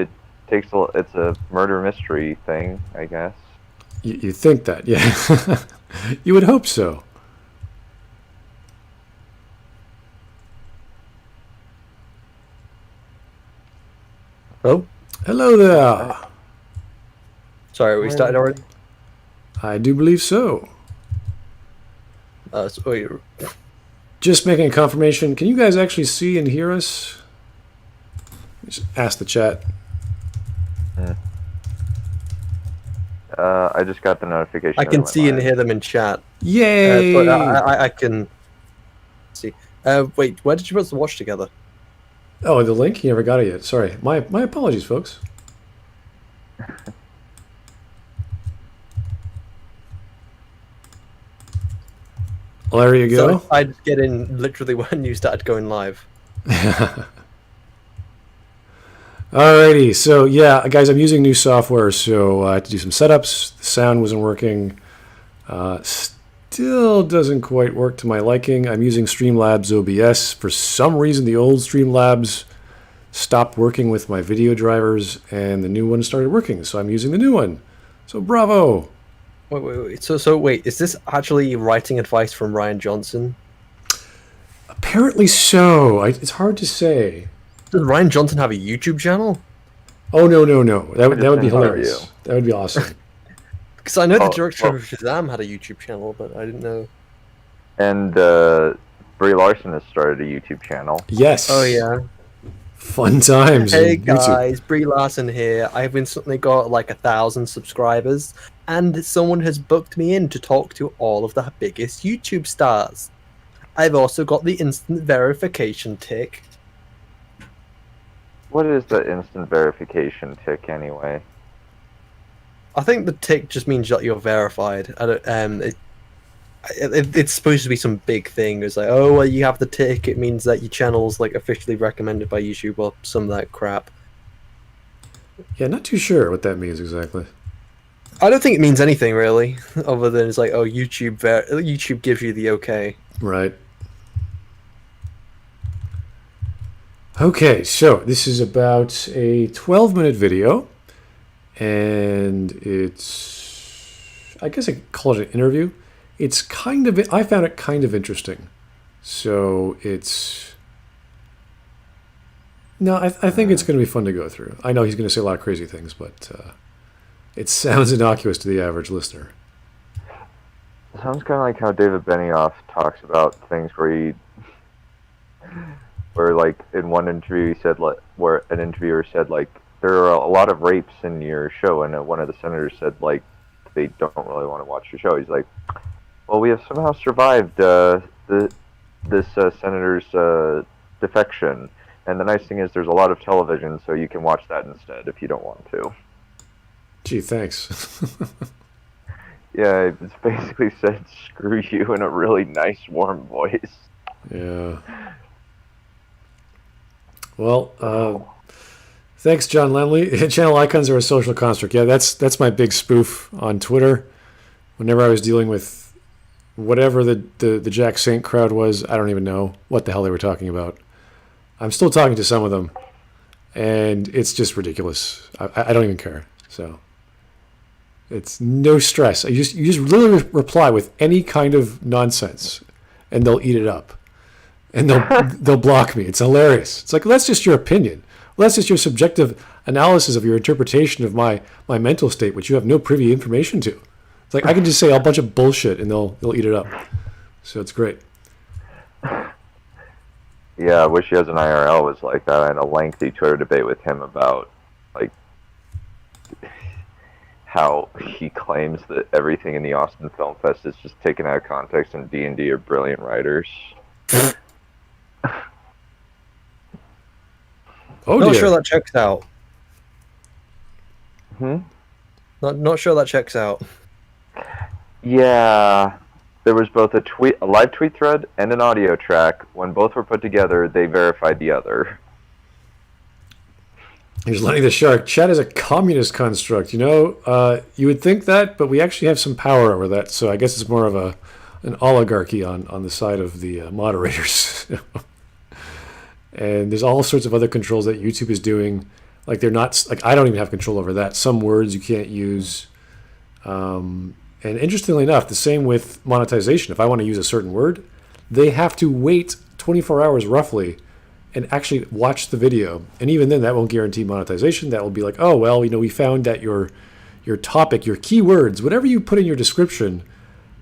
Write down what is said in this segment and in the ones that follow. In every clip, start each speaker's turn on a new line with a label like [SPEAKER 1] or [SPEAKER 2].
[SPEAKER 1] it it's a murder mystery thing, I guess.
[SPEAKER 2] You think that, yeah. You would hope so.
[SPEAKER 3] Oh,
[SPEAKER 2] Hello there.
[SPEAKER 3] sorry, we started already?
[SPEAKER 2] I do believe so.
[SPEAKER 3] Wait,
[SPEAKER 2] Just making a confirmation. Can you guys actually see and hear us? Just ask the chat.
[SPEAKER 1] I just got the notification.
[SPEAKER 3] I
[SPEAKER 1] that
[SPEAKER 3] can
[SPEAKER 1] it went
[SPEAKER 3] see and
[SPEAKER 1] live.
[SPEAKER 3] hear them in chat.
[SPEAKER 2] Yay!
[SPEAKER 3] But I can see. Wait, where did you put us watch together?
[SPEAKER 2] Oh, the link? You never got it yet. Sorry. My apologies, folks. Well, there you go.
[SPEAKER 3] So I'd get in literally when you started going live.
[SPEAKER 2] Alrighty, so yeah, guys, I'm using new software, so I had to do some setups. The sound wasn't working. Still doesn't quite work to my liking. I'm using Streamlabs OBS. For some reason, the old Streamlabs stopped working with my video drivers, and the new one started working, so I'm using the new one. So bravo!
[SPEAKER 3] Wait. So wait, is this actually writing advice from Rian Johnson?
[SPEAKER 2] Apparently so. It's hard to say.
[SPEAKER 3] Does Rian Johnson have a YouTube channel?
[SPEAKER 2] Oh, no. That would be
[SPEAKER 1] Just in
[SPEAKER 2] hilarious.
[SPEAKER 1] review.
[SPEAKER 2] That would be awesome.
[SPEAKER 3] Because I know the
[SPEAKER 1] Oh,
[SPEAKER 3] director
[SPEAKER 1] well-
[SPEAKER 3] of Shazam had a YouTube channel, but I didn't know.
[SPEAKER 1] And Brie Larson has started a YouTube channel.
[SPEAKER 2] Yes.
[SPEAKER 3] Oh yeah.
[SPEAKER 2] Fun times.
[SPEAKER 3] Hey
[SPEAKER 2] in YouTube.
[SPEAKER 3] guys, Brie Larson here. I've instantly got like 1,000 subscribers, and someone has booked me in to talk to all of the biggest YouTube stars. I've also got the instant verification tick.
[SPEAKER 1] What is the instant verification tick anyway?
[SPEAKER 3] I think the tick just means that you're verified. I don't, it's supposed to be some big thing. It's like, oh, well, you have the tick. It means that your channel's like officially recommended by YouTube or some of that crap.
[SPEAKER 2] Yeah, not too sure what that means exactly.
[SPEAKER 3] I don't think it means anything really, other than it's like, oh, YouTube gives you the okay.
[SPEAKER 2] Right. Okay, so this is about a 12-minute video, and it's, I guess I could call it an interview. It's kind of, I found it kind of interesting. So it's, no, I think it's going to be fun to go through. I know he's going to say a lot of crazy things, but it sounds innocuous to the average listener.
[SPEAKER 1] Sounds kind of like how David Benioff talks about things where like in one interview he said where an interviewer said like there are a lot of rapes in your show, and one of the senators said like they don't really want to watch your show. He's like, well, we have somehow survived this senator's defection, and the nice thing is there's a lot of television, so you can watch that instead if you don't want to.
[SPEAKER 2] Gee, thanks.
[SPEAKER 1] Yeah, it's basically said screw you in a really nice warm voice.
[SPEAKER 2] Yeah. Well, thanks, John Lemley. Channel icons are a social construct. Yeah, that's my big spoof on Twitter. Whenever I was dealing with whatever the Jack Saint crowd was, I don't even know what the hell they were talking about. I'm still talking to some of them, and it's just ridiculous. I don't even care. So it's no stress. You just literally reply with any kind of nonsense, and they'll eat it up. And they'll block me. It's hilarious. It's like, well, that's just your opinion. Well, that's just your subjective analysis of your interpretation of my mental state, which you have no privy information to. It's like I can just say a bunch of bullshit and they'll eat it up. So it's great.
[SPEAKER 1] Yeah, I wish he has an IRL was like that. I had a lengthy Twitter debate with him about like how he claims that everything in the Austin Film Fest is just taken out of context, and D&D are brilliant writers.
[SPEAKER 2] Oh,
[SPEAKER 3] Not
[SPEAKER 2] dear.
[SPEAKER 3] sure that checks out.
[SPEAKER 1] Hmm?
[SPEAKER 3] Not sure that checks out.
[SPEAKER 1] Yeah, there was both a live tweet thread and an audio track. When both were put together, they verified the other. Here's
[SPEAKER 2] Lenny the Shark. Chat is a communist construct. You know, you would think that, but we actually have some power over that. So I guess it's more of an oligarchy on the side of the moderators. And there's all sorts of other controls that YouTube is doing. Like they're not like I don't even have control over that. Some words you can't use. And interestingly enough, the same with monetization. If I want to use a certain word, they have to wait 24 hours roughly and actually watch the video. And even then, that won't guarantee monetization. That will be like, oh, well, we found that your topic, your keywords, whatever you put in your description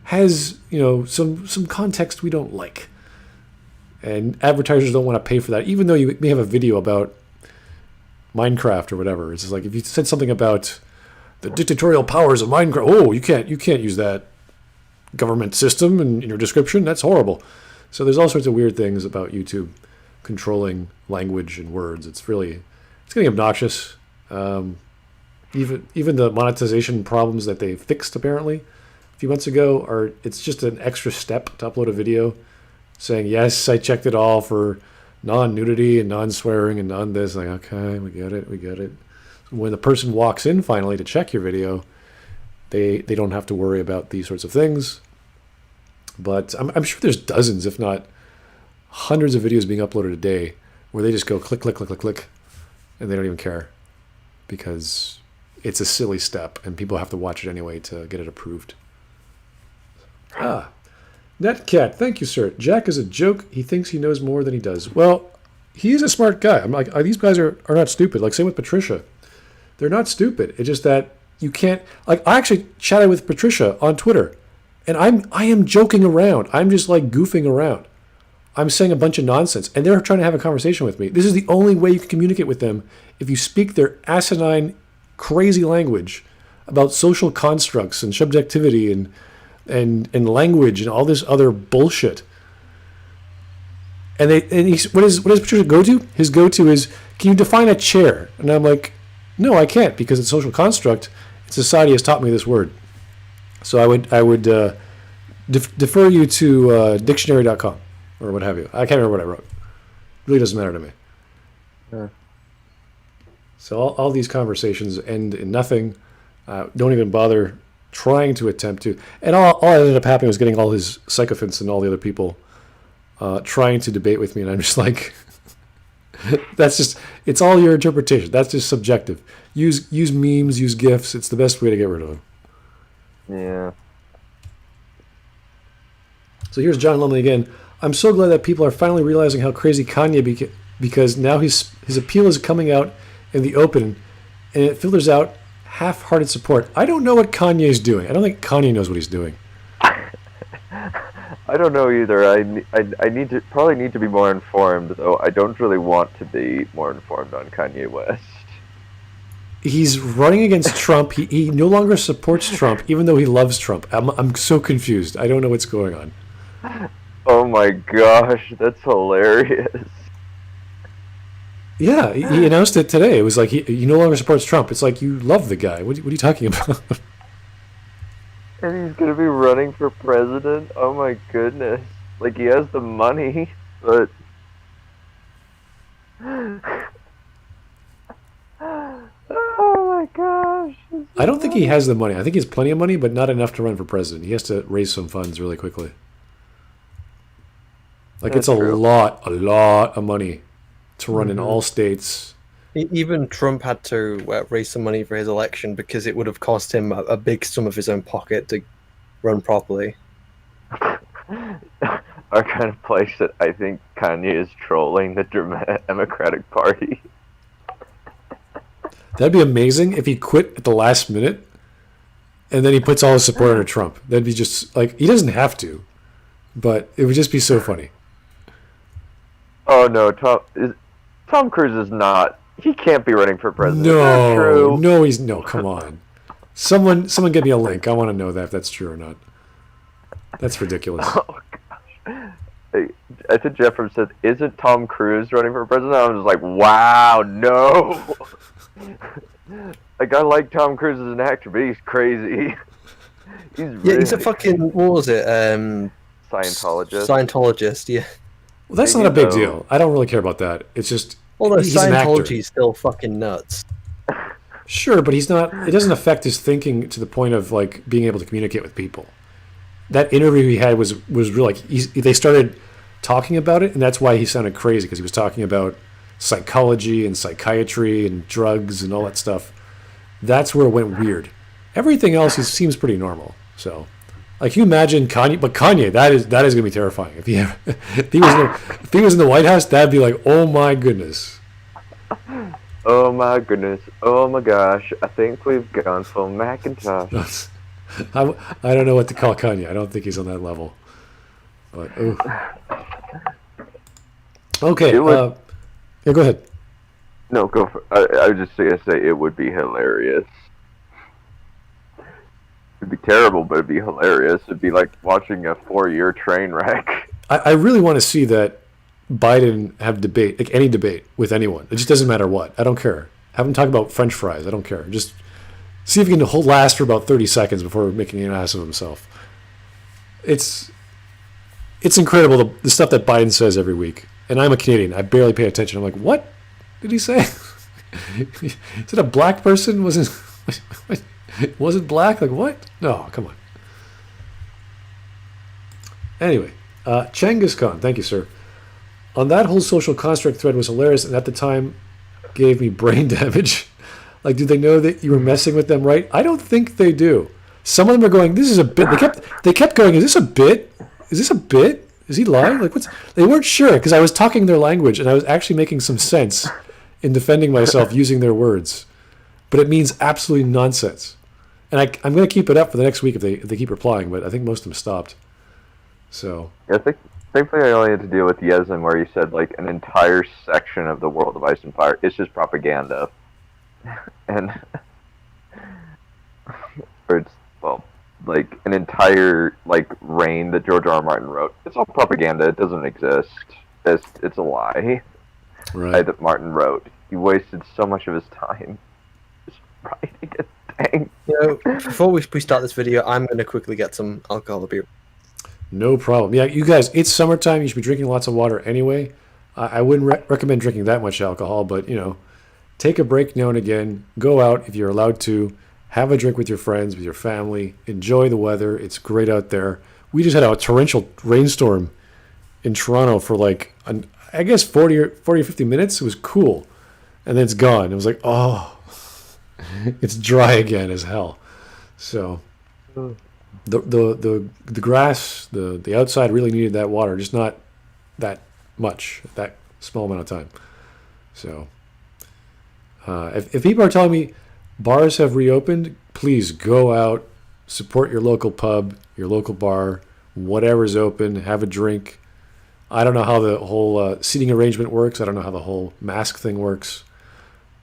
[SPEAKER 2] has, some context we don't like. And advertisers don't want to pay for that, even though you may have a video about Minecraft or whatever. It's just like if you said something about the dictatorial powers of Minecraft, oh, you can't use that government system in your description. That's horrible. So there's all sorts of weird things about YouTube controlling language and words. It's getting obnoxious. Even the monetization problems that they fixed apparently a few months ago it's just an extra step to upload a video saying, yes, I checked it all for non-nudity and non-swearing and non-this. Like, okay, we get it. When the person walks in finally to check your video, they don't have to worry about these sorts of things. But I'm sure there's dozens, if not hundreds of videos being uploaded a day where they just go click, click, click, click, click, and they don't even care because it's a silly step and people have to watch it anyway to get it approved. Netcat, thank you, sir. Jack is a joke. He thinks he knows more than he does. Well, he's a smart guy. I'm like, these guys are not stupid. Like, same with Patricia. They're not stupid. It's just that you can't. Like, I actually chatted with Patricia on Twitter, and I am joking around. I'm just like goofing around. I'm saying a bunch of nonsense, and they're trying to have a conversation with me. This is the only way you can communicate with them if you speak their asinine, crazy language about social constructs and subjectivity and language and all this other bullshit. And what does Patricia go to? His go-to is, can you define a chair? And I'm like, no, I can't, because it's a social construct. Society has taught me this word. So I would defer you to dictionary.com or what have you. I can't remember what I wrote. It really doesn't matter to me.
[SPEAKER 1] Yeah.
[SPEAKER 2] So all these conversations end in nothing. Don't even bother trying to attempt to. And all ended up happening was getting all his sycophants and all the other people trying to debate with me. And I'm just like, it's all your interpretation. That's just subjective. Use memes, use GIFs. It's the best way to get rid of them.
[SPEAKER 1] Yeah.
[SPEAKER 2] So here's John Lumley again. I'm so glad that people are finally realizing how crazy Kanye because now his appeal is coming out in the open, and it filters out half-hearted support. I don't know what Kanye is doing. I don't think Kanye knows what he's doing.
[SPEAKER 1] I don't know either. I probably need to be more informed, though I don't really want to be more informed on Kanye West.
[SPEAKER 2] He's running against Trump. He no longer supports Trump, even though he loves Trump. I'm so confused. I don't know what's going on.
[SPEAKER 1] Oh my gosh, that's hilarious.
[SPEAKER 2] Yeah, he announced it today. It was like he no longer supports Trump. It's like, you love the guy. What are you talking about?
[SPEAKER 1] And he's going to be running for president? Oh my goodness. Like, he has the money, but... Oh my gosh.
[SPEAKER 2] I don't think he has the money. I think he has plenty of money, but not enough to run for president. He has to raise some funds really quickly. Like,
[SPEAKER 1] That's
[SPEAKER 2] it's a
[SPEAKER 1] true.
[SPEAKER 2] lot of money to run in all states.
[SPEAKER 3] Even Trump had to raise some money for his election because it would have cost him a big sum of his own pocket to run properly.
[SPEAKER 1] Our kind of place that I think Kanye is trolling the Democratic Party.
[SPEAKER 2] That'd be amazing if he quit at the last minute and then he puts all his support under Trump. That'd be just, like, he doesn't have to, but it would just be so funny.
[SPEAKER 1] Oh no, Tom Cruise is not. He can't be running for president. That's true.
[SPEAKER 2] No, come on. Someone get me a link. I want to know that if that's true or not. That's ridiculous.
[SPEAKER 1] Oh gosh. I think Jeffrey said, "Isn't Tom Cruise running for president?" I was just like, "Wow, no." Like, I like Tom Cruise as an actor, but he's crazy.
[SPEAKER 3] He's a fucking, what was it?
[SPEAKER 1] Scientologist.
[SPEAKER 3] Scientologist, yeah.
[SPEAKER 2] Well, that's not a big deal. I don't really care about that. It's just,
[SPEAKER 3] Although
[SPEAKER 2] he's an actor.
[SPEAKER 3] Scientology is still fucking nuts.
[SPEAKER 2] Sure, but he's not. It doesn't affect his thinking to the point of, like, being able to communicate with people. That interview he had was really, like, they started talking about it, and that's why he sounded crazy, because he was talking about psychology and psychiatry and drugs and all that stuff. That's where it went weird. Everything else seems pretty normal. So, like, can you imagine Kanye? But Kanye, that is going to be terrifying. If he was in the White House, that'd be like, oh my goodness.
[SPEAKER 1] Oh my goodness. Oh my gosh. I think we've gone full Macintosh.
[SPEAKER 2] I don't know what to call Kanye. I don't think he's on that level. But okay. Yeah, go ahead.
[SPEAKER 1] No, go for. I was just gonna say it would be hilarious. It'd be terrible, but it'd be hilarious. It'd be like watching a 4-year train wreck.
[SPEAKER 2] I really want to see that Biden have debate, like any debate with anyone. It just doesn't matter what. I don't care. Have him talk about French fries. I don't care. Just see if he can last for about 30 seconds before making an ass of himself. It's incredible the stuff that Biden says every week. And I'm a Canadian. I barely pay attention. I'm like, what did he say? Is it a black person? Wasn't black? Like, what? No, come on. Anyway, Chengiz Khan, thank you, sir. On that whole social construct thread was hilarious, and at the time gave me brain damage. Like, do they know that you were messing with them, right? I don't think they do. Some of them are going, this is a bit. They kept going, is this a bit? Is this a bit? Is he lying? Like, they weren't sure, because I was talking their language, and I was actually making some sense in defending myself using their words. But it means absolutely nonsense. And I'm going to keep it up for the next week if they keep replying, but I think most of them stopped. So.
[SPEAKER 1] Yeah, thankfully I only had to deal with Yezin, where he said, like, an entire section of the world of Ice and Fire. It's just propaganda. And. Or it's, well, like, an entire, like, reign that George R. R. Martin wrote. It's all propaganda. It doesn't exist. It's a lie.
[SPEAKER 2] Right.
[SPEAKER 1] That Martin wrote. He wasted so much of his time just writing it. Dang.
[SPEAKER 3] Before we start this video, I'm going to quickly get some alcohol or beer.
[SPEAKER 2] No problem. Yeah, you guys, it's summertime. You should be drinking lots of water anyway. I wouldn't recommend drinking that much alcohol, but, take a break now and again. Go out if you're allowed to. Have a drink with your friends, with your family. Enjoy the weather. It's great out there. We just had a torrential rainstorm in Toronto for like, I guess 40 or 50 minutes. It was cool. And then it's gone. It was like, oh, it's dry again as hell. So the grass, the outside really needed that water, just not that much, that small amount of time. So if people are telling me bars have reopened, please go out, support your local pub, your local bar, whatever's open, have a drink. I don't know how the whole seating arrangement works. I don't know how the whole mask thing works.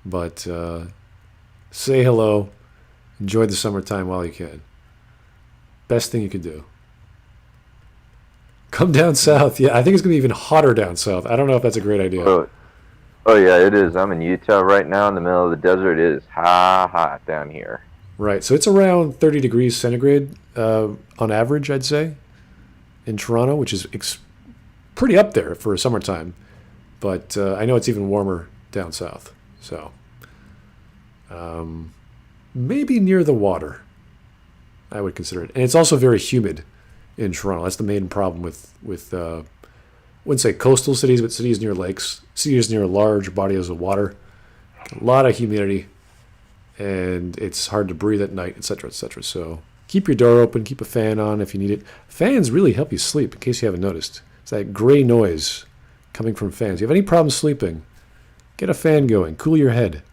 [SPEAKER 2] But say hello. Enjoy the summertime while you can. Best thing you could do. Come down south. Yeah, I think it's going to be even hotter down south. I don't know if that's a great idea.
[SPEAKER 1] Oh yeah, it is. I'm in Utah right now in the middle of the desert. It is hot down here.
[SPEAKER 2] Right. So it's around 30 degrees centigrade on average, I'd say, in Toronto, which is pretty up there for summertime. But I know it's even warmer down south. So maybe near the water, I would consider it. And it's also very humid in Toronto. That's the main problem with I wouldn't say coastal cities, but cities near lakes, cities near large bodies of water. A lot of humidity, and it's hard to breathe at night, etc., etc. So keep your door open, keep a fan on if you need it. Fans really help you sleep, in case you haven't noticed. It's that gray noise coming from fans. If you have any problems sleeping, get a fan going. Cool your head.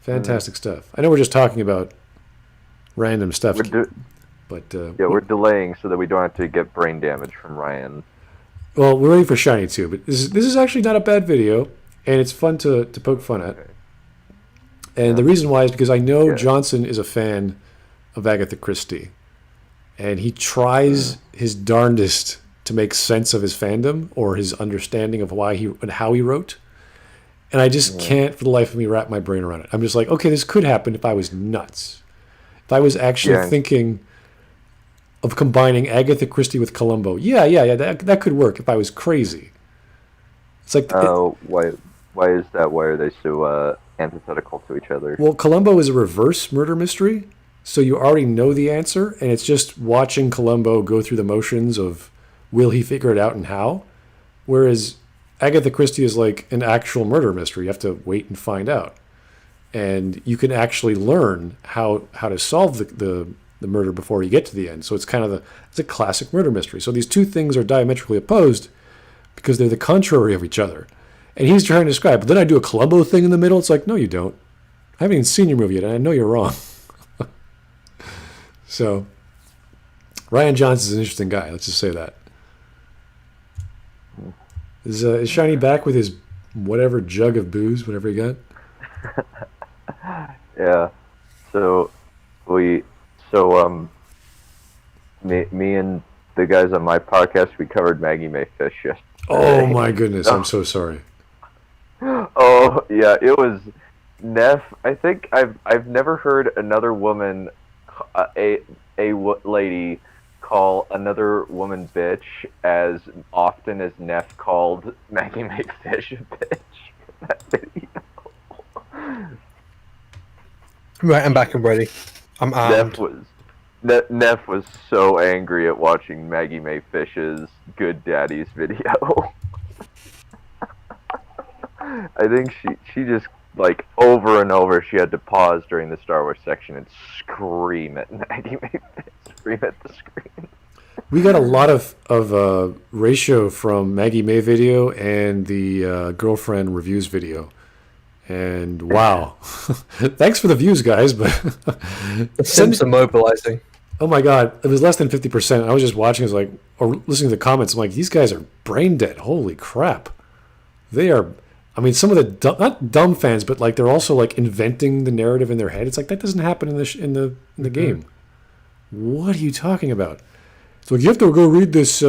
[SPEAKER 2] Fantastic stuff. I know we're just talking about random stuff, but
[SPEAKER 1] we're delaying so that we don't have to get brain damage from Ryan.
[SPEAKER 2] Well, we're waiting for Shiny too, but this is actually not a bad video, and it's fun to poke fun at. Okay. And the reason why is because I know Johnson is a fan of Agatha Christie, and he tries his darndest to make sense of his fandom or his understanding of why and how he wrote. And I just can't for the life of me wrap my brain around it. I'm just like, okay, this could happen if I was nuts. If I was actually thinking of combining Agatha Christie with Columbo. Yeah, that could work if I was crazy. It's like...
[SPEAKER 1] why is that? Why are they so antithetical to each other?
[SPEAKER 2] Well, Columbo is a reverse murder mystery, so you already know the answer, and it's just watching Columbo go through the motions of will he figure it out and how. Whereas Agatha Christie is like an actual murder mystery. You have to wait and find out. And you can actually learn how to solve the murder before you get to the end. So it's kind of it's a classic murder mystery. So these two things are diametrically opposed because they're the contrary of each other. And he's trying to describe, but then I do a Columbo thing in the middle. It's like, no, you don't. I haven't even seen your movie yet, and I know you're wrong. So Rian Johnson's an interesting guy. Let's just say that. Is Shiny back with his whatever jug of booze, whatever he got?
[SPEAKER 1] Yeah. So me and the guys on my podcast, we covered Maggie May Fish yesterday.
[SPEAKER 2] Oh my goodness, I'm so sorry.
[SPEAKER 1] Oh yeah, it was Neff. I think I've never heard another woman, a lady, call another woman bitch as often as Neff called Maggie May Fish a bitch in that video.
[SPEAKER 3] Right, I'm back and ready. I'm armed.
[SPEAKER 1] Neff was so angry at watching Maggie May Fish's Good Daddies video. I think she just, like, over and over, she had to pause during the Star Wars section and scream at Maggie May Fish. Scream at the screen.
[SPEAKER 2] We got a lot of ratio from Maggie May video and the girlfriend reviews video. And wow. Thanks for the views, guys. But
[SPEAKER 3] the Sims are mobilizing.
[SPEAKER 2] Oh my God. It was less than 50%. I was just watching, I was like, or listening to the comments. I'm like, these guys are brain dead. Holy crap. They are, I mean, some of the, not dumb fans, but like they're also like inventing the narrative in their head. It's like, that doesn't happen in the game. What are you talking about? It's like, you have to go read this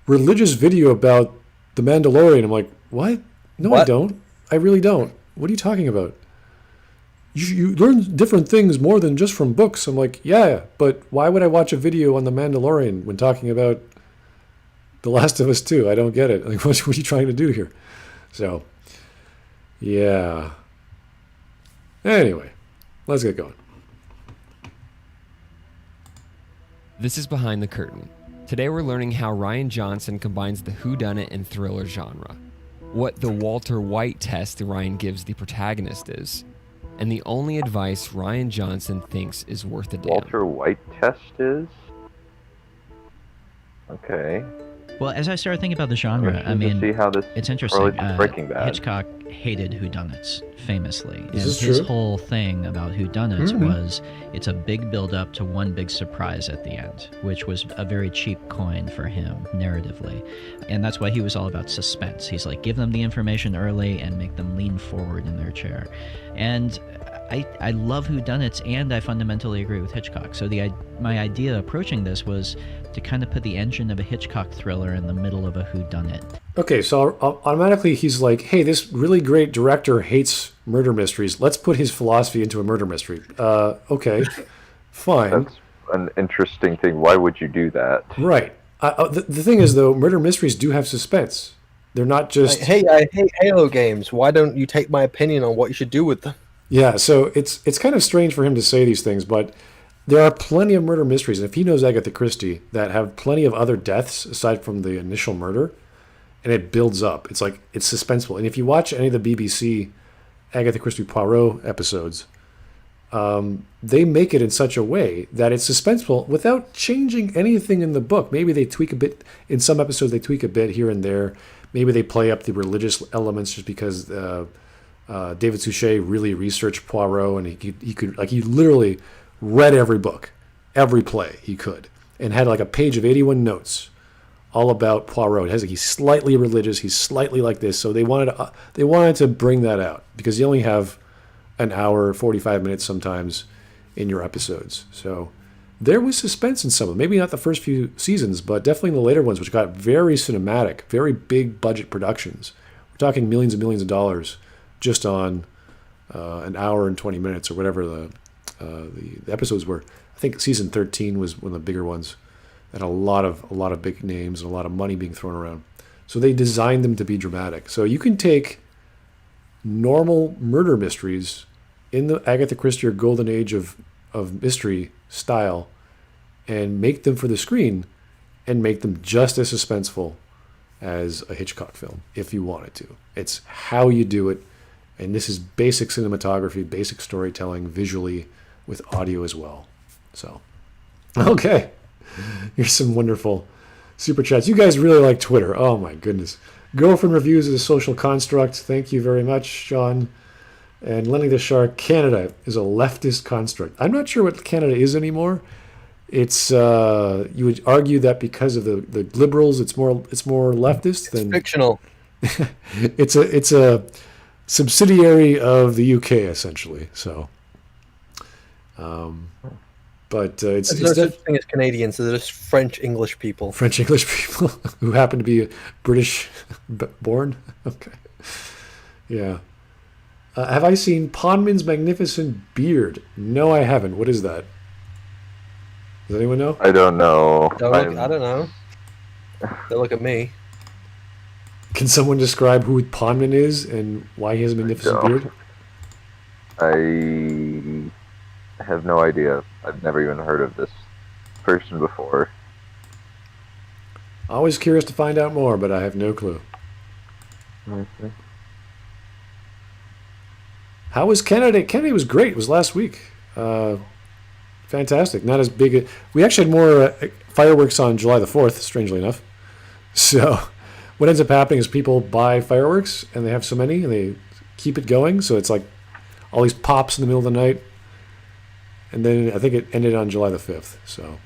[SPEAKER 2] religious video about the Mandalorian. I'm like, what? No, I don't. I really don't. What are you talking about? You learn different things more than just from books. I'm like, yeah, but why would I watch a video on the Mandalorian when talking about The Last of Us 2? I don't get it. Like, what are you trying to do here? So, yeah. Anyway, let's get going.
[SPEAKER 4] This is Behind the Curtain. Today we're learning how Rian Johnson combines the whodunit and thriller genre, what the Walter White test Rian gives the protagonist is, and the only advice Rian Johnson thinks is worth a damn.
[SPEAKER 1] Walter White test is? Okay.
[SPEAKER 5] Well, as I started thinking about the genre, I mean,
[SPEAKER 1] see how this
[SPEAKER 5] it's interesting.
[SPEAKER 1] Breaking Bad.
[SPEAKER 5] Hitchcock hated whodunits, famously.
[SPEAKER 2] Is this
[SPEAKER 5] his
[SPEAKER 2] true?
[SPEAKER 5] whole thing about whodunits was it's a big build-up to one big surprise at the end, which was a very cheap coin for him, narratively. And that's why he was all about suspense. He's like, give them the information early and make them lean forward in their chair. And I love whodunits, and I fundamentally agree with Hitchcock. So my idea approaching this was to kind of put the engine of a Hitchcock thriller in the middle of a whodunit.
[SPEAKER 2] Okay, so automatically he's like, hey, this really great director hates murder mysteries. Let's put his philosophy into a murder mystery. Okay, fine.
[SPEAKER 1] That's an interesting thing. Why would you do that?
[SPEAKER 2] Right. The thing is, though, murder mysteries do have suspense. They're not just...
[SPEAKER 3] Hey, I hate Halo games. Why don't you take my opinion on what you should do with them?
[SPEAKER 2] Yeah, so it's kind of strange for him to say these things, but there are plenty of murder mysteries, and if he knows Agatha Christie, that have plenty of other deaths aside from the initial murder, and it builds up. It's like, it's suspenseful. And if you watch any of the BBC Agatha Christie Poirot episodes, they make it in such a way that it's suspenseful without changing anything in the book. Maybe they tweak a bit, in some episodes they tweak a bit here and there. Maybe they play up the religious elements just because David Suchet really researched Poirot, and he could, like, he literally read every book, every play he could, and had like a page of 81 notes all about Poirot. It has like, he's slightly religious, he's slightly like this. So they wanted to bring that out because you only have an hour, 45 minutes sometimes in your episodes. So there was suspense in some of them. Maybe not the first few seasons, but definitely in the later ones, which got very cinematic, very big budget productions. We're talking millions and millions of dollars just on an hour and 20 minutes or whatever the episodes were. I think season 13 was one of the bigger ones, and a lot of big names and a lot of money being thrown around. So they designed them to be dramatic. So you can take normal murder mysteries in the Agatha Christie or Golden Age of mystery style and make them for the screen and make them just as suspenseful as a Hitchcock film if you wanted to. It's how you do it, and this is basic cinematography, basic storytelling, visually with audio as well. So, okay, here's some wonderful super chats. You guys really like Twitter. Oh my goodness. Girlfriend reviews is a social construct. Thank you very much, John. And Lenny the Shark, Canada is a leftist construct. I'm not sure what Canada is anymore. It's you would argue that because of the liberals, it's more leftist than
[SPEAKER 3] Fictional.
[SPEAKER 2] it's a subsidiary of the UK essentially. So, but it's
[SPEAKER 3] There's no such thing as Canadians, so they're just French English people.
[SPEAKER 2] French English people who happen to be British born. Okay, yeah. Have I seen Pondman's magnificent beard? No, I haven't. What is that? Does anyone know?
[SPEAKER 1] I don't know.
[SPEAKER 3] I don't know. Don't look at me.
[SPEAKER 2] Can someone describe who Pondman is and why he has a magnificent beard?
[SPEAKER 1] I have no idea. I've never even heard of this person before.
[SPEAKER 2] Always curious to find out more, but I have no clue.
[SPEAKER 1] Mm-hmm.
[SPEAKER 2] How was Kennedy? Kennedy was great. It was last week. Fantastic. Not as big. We actually had more fireworks on July the 4th, strangely enough. So what ends up happening is people buy fireworks, and they have so many, and they keep it going. So it's like all these pops in the middle of the night. And then I think it ended on July the 5th. So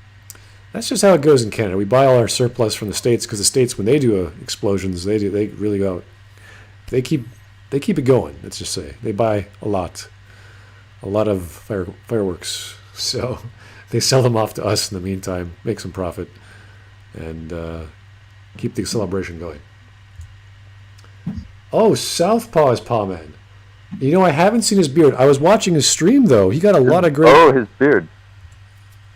[SPEAKER 2] that's just how it goes in Canada. We buy all our surplus from the States because the States, when they do explosions, they really go. They keep it going. Let's just say they buy a lot of fireworks. So they sell them off to us in the meantime, make some profit, and keep the celebration going. Oh, Southpaw is Paw Man. You know, I haven't seen his beard. I was watching his stream though. He got a lot of great.
[SPEAKER 1] Oh, his beard.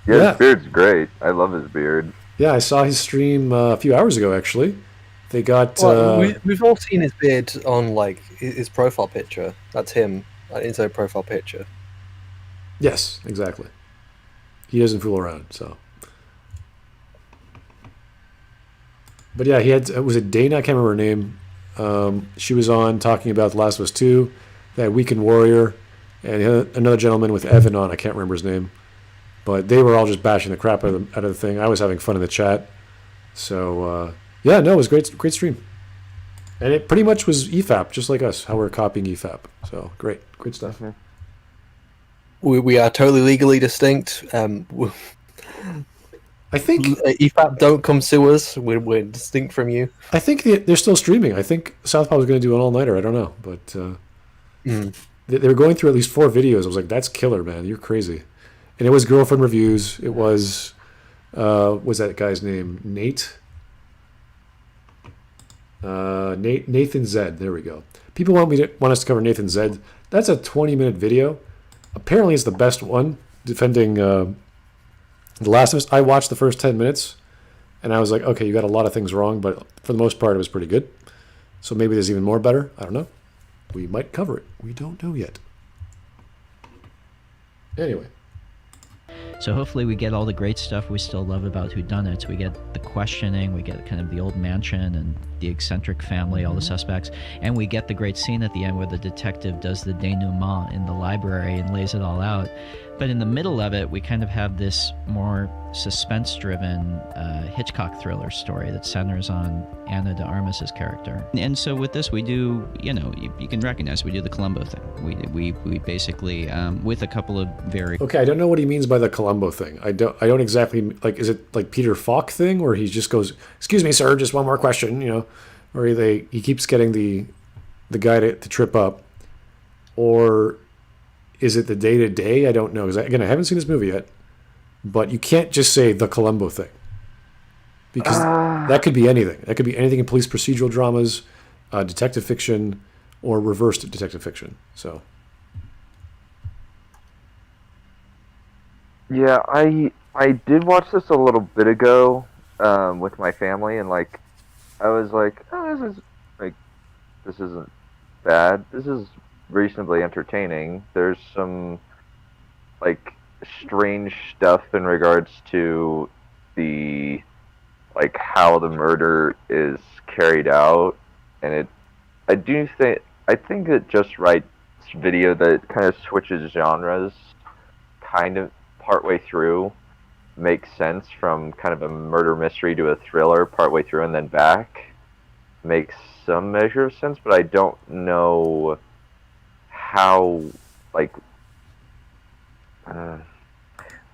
[SPEAKER 2] Yeah,
[SPEAKER 1] his beard's great. I love his beard.
[SPEAKER 2] Yeah, I saw his stream a few hours ago actually. They got.
[SPEAKER 3] We've all seen his beard on like his profile picture. That's him. Inside profile picture.
[SPEAKER 2] Yes, exactly. He doesn't fool around. So. But yeah, he had. Was it Dana? I can't remember her name. She was on talking about The Last of Us 2, that Weekend Warrior, and another gentleman with Evan on. I can't remember his name, but they were all just bashing the crap out of the thing. I was having fun in the chat. So yeah, no, it was great stream, and it pretty much was EFAP, just like us, how we're copying EFAP. So great stuff.
[SPEAKER 1] Mm-hmm.
[SPEAKER 3] We are totally legally distinct.
[SPEAKER 2] I think
[SPEAKER 3] EFAP don't come sue us. We're distinct from you.
[SPEAKER 2] I think they're still streaming. I think Southpaw was going to do an all-nighter. I don't know, but they were going through at least 4 videos. I was like, "That's killer, man! You're crazy." And it was girlfriend reviews. It was that guy's name? Nate. Nathan Zed. There we go. People want us to cover Nathan Zed. That's a 20-minute video. Apparently, it's the best one defending The Last of Us. I watched the first 10 minutes, and I was like, okay, you got a lot of things wrong, but for the most part, it was pretty good. So maybe there's even more better. I don't know. We might cover it. We don't know yet. Anyway.
[SPEAKER 5] So hopefully we get all the great stuff we still love about whodunits. We get the questioning, we get kind of the old mansion and the eccentric family, all the suspects, and we get the great scene at the end where the detective does the denouement in the library and lays it all out. But in the middle of it, we kind of have this more suspense-driven Hitchcock thriller story that centers on Ana de Armas's character. And so with this, we do, you can recognize we do the Columbo thing. We basically, with a couple of very...
[SPEAKER 2] Okay, I don't know what he means by the Columbo thing. I don't exactly, like, is it like Peter Falk thing where he just goes, "Excuse me, sir, just one more question," or he keeps getting the guy to trip up, or is it the day-to-day? I don't know. Because, again, I haven't seen this movie yet. But you can't just say the Columbo thing. Because that could be anything. That could be anything in police procedural dramas, detective fiction, or reversed detective fiction. So.
[SPEAKER 1] Yeah, I did watch this a little bit ago with my family, and I was like, oh, this isn't bad. This is reasonably entertaining. There's some strange stuff in regards to the how the murder is carried out, and I think it just writes video that kind of switches genres, kind of partway through, makes sense from kind of a murder mystery to a thriller partway through and then back, makes some measure of sense, but I don't know how, like, I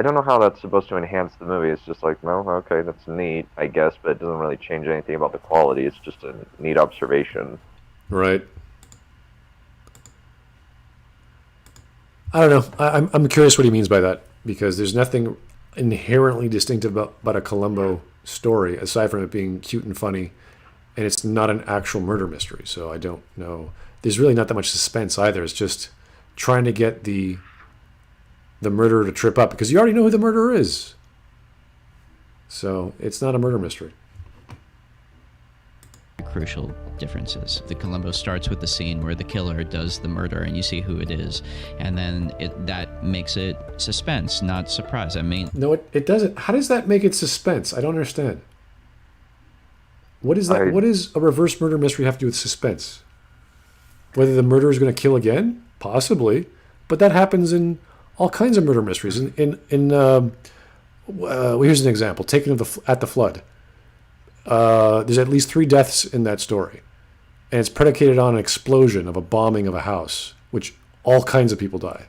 [SPEAKER 1] don't know how that's supposed to enhance the movie. It's just like, well, okay, that's neat, I guess, but it doesn't really change anything about the quality. It's just a neat observation.
[SPEAKER 2] Right. I don't know. I'm curious what he means by that, because there's nothing inherently distinctive about a Columbo story aside from it being cute and funny, and it's not an actual murder mystery. So I don't know. There's really not that much suspense either. It's just trying to get the murderer to trip up, because you already know who the murderer is. So it's not a murder mystery.
[SPEAKER 5] Crucial differences. The Columbo starts with the scene where the killer does the murder and you see who it is, and then that makes it suspense, not surprise. I mean,
[SPEAKER 2] No, it doesn't. How does that make it suspense? I don't understand. What is that? What does a reverse murder mystery have to do with suspense? Whether the murderer is going to kill again? Possibly. But that happens in all kinds of murder mysteries. Here's an example. Taken at the Flood. There's at least 3 deaths in that story. And it's predicated on an explosion of a bombing of a house, which all kinds of people die.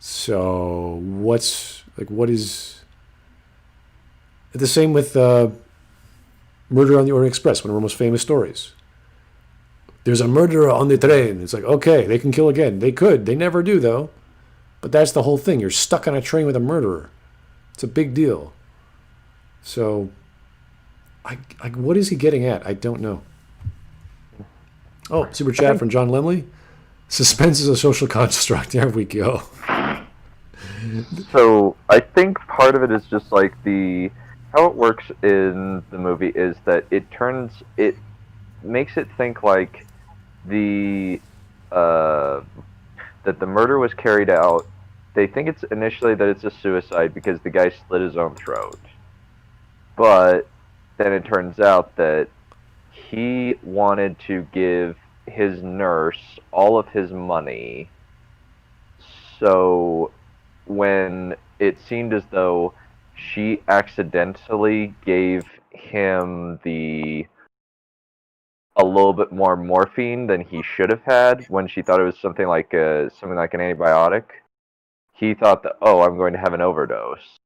[SPEAKER 2] So what is the same with Murder on the Orient Express, one of our most famous stories. There's a murderer on the train. It's like, okay, they can kill again. They could. They never do, though. But that's the whole thing. You're stuck on a train with a murderer. It's a big deal. So, what is he getting at? I don't know. Oh, super chat from John Lemley. Suspense is a social construct. There we go.
[SPEAKER 1] So I think part of it is just like how it works in the movie is that it makes it think like that the murder was carried out. They think it's initially that it's a suicide because the guy slit his own throat, but then it turns out that he wanted to give his nurse all of his money. So when it seemed as though she accidentally gave him a little bit more morphine than he should have had when she thought it was something like an antibiotic, he thought that, oh, I'm going to have an overdose.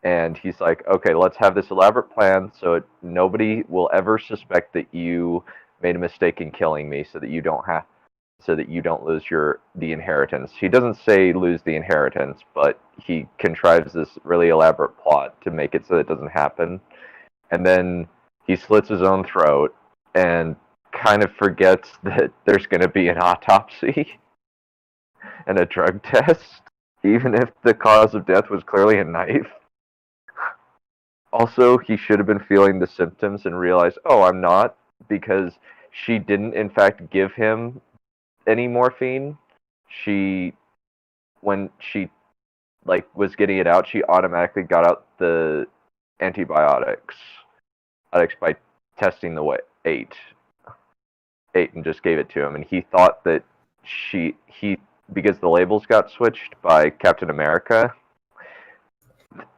[SPEAKER 1] And he's like, okay, let's have this elaborate plan so nobody will ever suspect that you made a mistake in killing me, so that you don't lose the inheritance. He doesn't say lose the inheritance, but he contrives this really elaborate plot to make it so that it doesn't happen. And then he slits his own throat and kind of forgets that there's going to be an autopsy and a drug test, even if the cause of death was clearly a knife. Also, he should have been feeling the symptoms and realized, oh, I'm not, because she didn't, in fact, give him any morphine. When she was getting it out, she automatically got out the antibiotics by testing the weight and just gave it to him. And he thought that because the labels got switched by Captain America,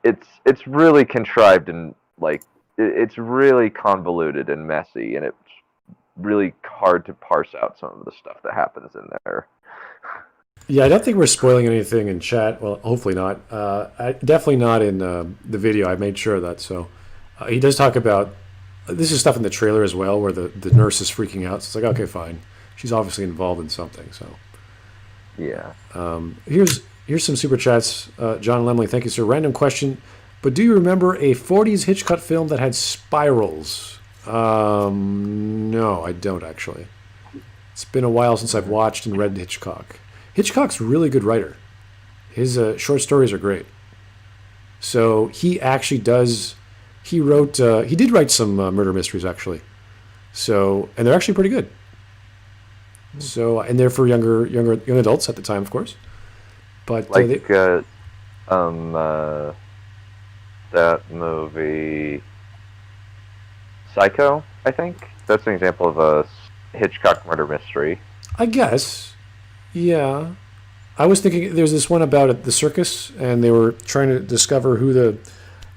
[SPEAKER 1] it's really contrived and it's really convoluted and messy, and it's really hard to parse out some of the stuff that happens in there.
[SPEAKER 2] Yeah, I don't think we're spoiling anything in chat. Well, hopefully not. Definitely not in the video. I made sure of that. So he does talk about, this is stuff in the trailer as well, where the nurse is freaking out. So it's like, okay, fine. She's obviously involved in something. So
[SPEAKER 1] yeah.
[SPEAKER 2] Here's some super chats. John Lemley, thank you, sir. Random question, but do you remember a 40s Hitchcock film that had spirals? No, I don't actually. It's been a while since I've watched and read Hitchcock. Hitchcock's a really good writer. His short stories are great. So he actually does. He did write some murder mysteries actually. So, and they're actually pretty good. So, and they're for young adults at the time, of course. But
[SPEAKER 1] that movie Psycho, I think. That's an example of a Hitchcock murder mystery.
[SPEAKER 2] I guess. Yeah. I was thinking there's this one about at the circus, and they were trying to discover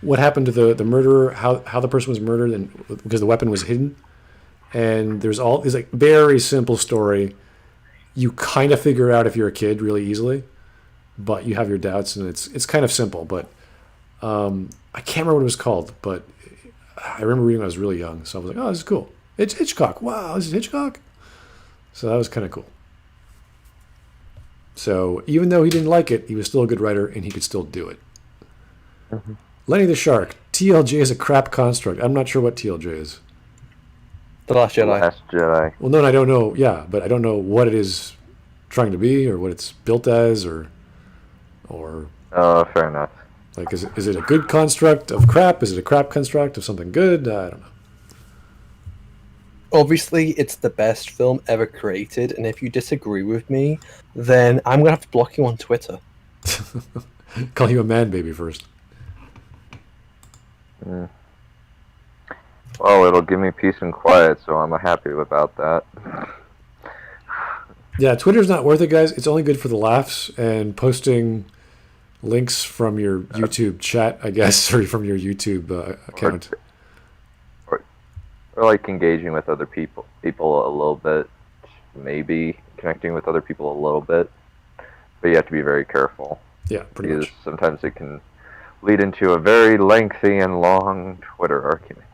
[SPEAKER 2] what happened to the murderer, how the person was murdered, and because the weapon was hidden. And it's like very simple story. You kind of figure out if you're a kid really easily, but you have your doubts, and it's kind of simple. But I can't remember what it was called, but I remember reading when I was really young, so I was like, oh, this is cool. It's Hitchcock. Wow, this is Hitchcock. So that was kind of cool. So even though he didn't like it, he was still a good writer, and he could still do it.
[SPEAKER 1] Mm-hmm.
[SPEAKER 2] Lenny the Shark. TLJ is a crap construct. I'm not sure what TLJ is.
[SPEAKER 3] The Last Jedi.
[SPEAKER 1] Last Jedi.
[SPEAKER 2] Well, no, I don't know. Yeah, but I don't know what it is trying to be, or what it's built as, or.
[SPEAKER 1] Fair enough.
[SPEAKER 2] Like, is it a good construct of crap? Is it a crap construct of something good? I don't know.
[SPEAKER 3] Obviously, it's the best film ever created, and if you disagree with me, then I'm gonna have to block you on Twitter.
[SPEAKER 2] Call you a man baby first.
[SPEAKER 1] Mm. Well, it'll give me peace and quiet, so I'm happy about that.
[SPEAKER 2] Yeah, Twitter's not worth it, guys. It's only good for the laughs and posting links from your YouTube chat, I guess, or from your YouTube account.
[SPEAKER 1] Or like engaging with other people a little bit, maybe connecting with other people a little bit, but you have to be very careful.
[SPEAKER 2] Yeah, pretty much.
[SPEAKER 1] Sometimes it can lead into a very lengthy and long Twitter argument.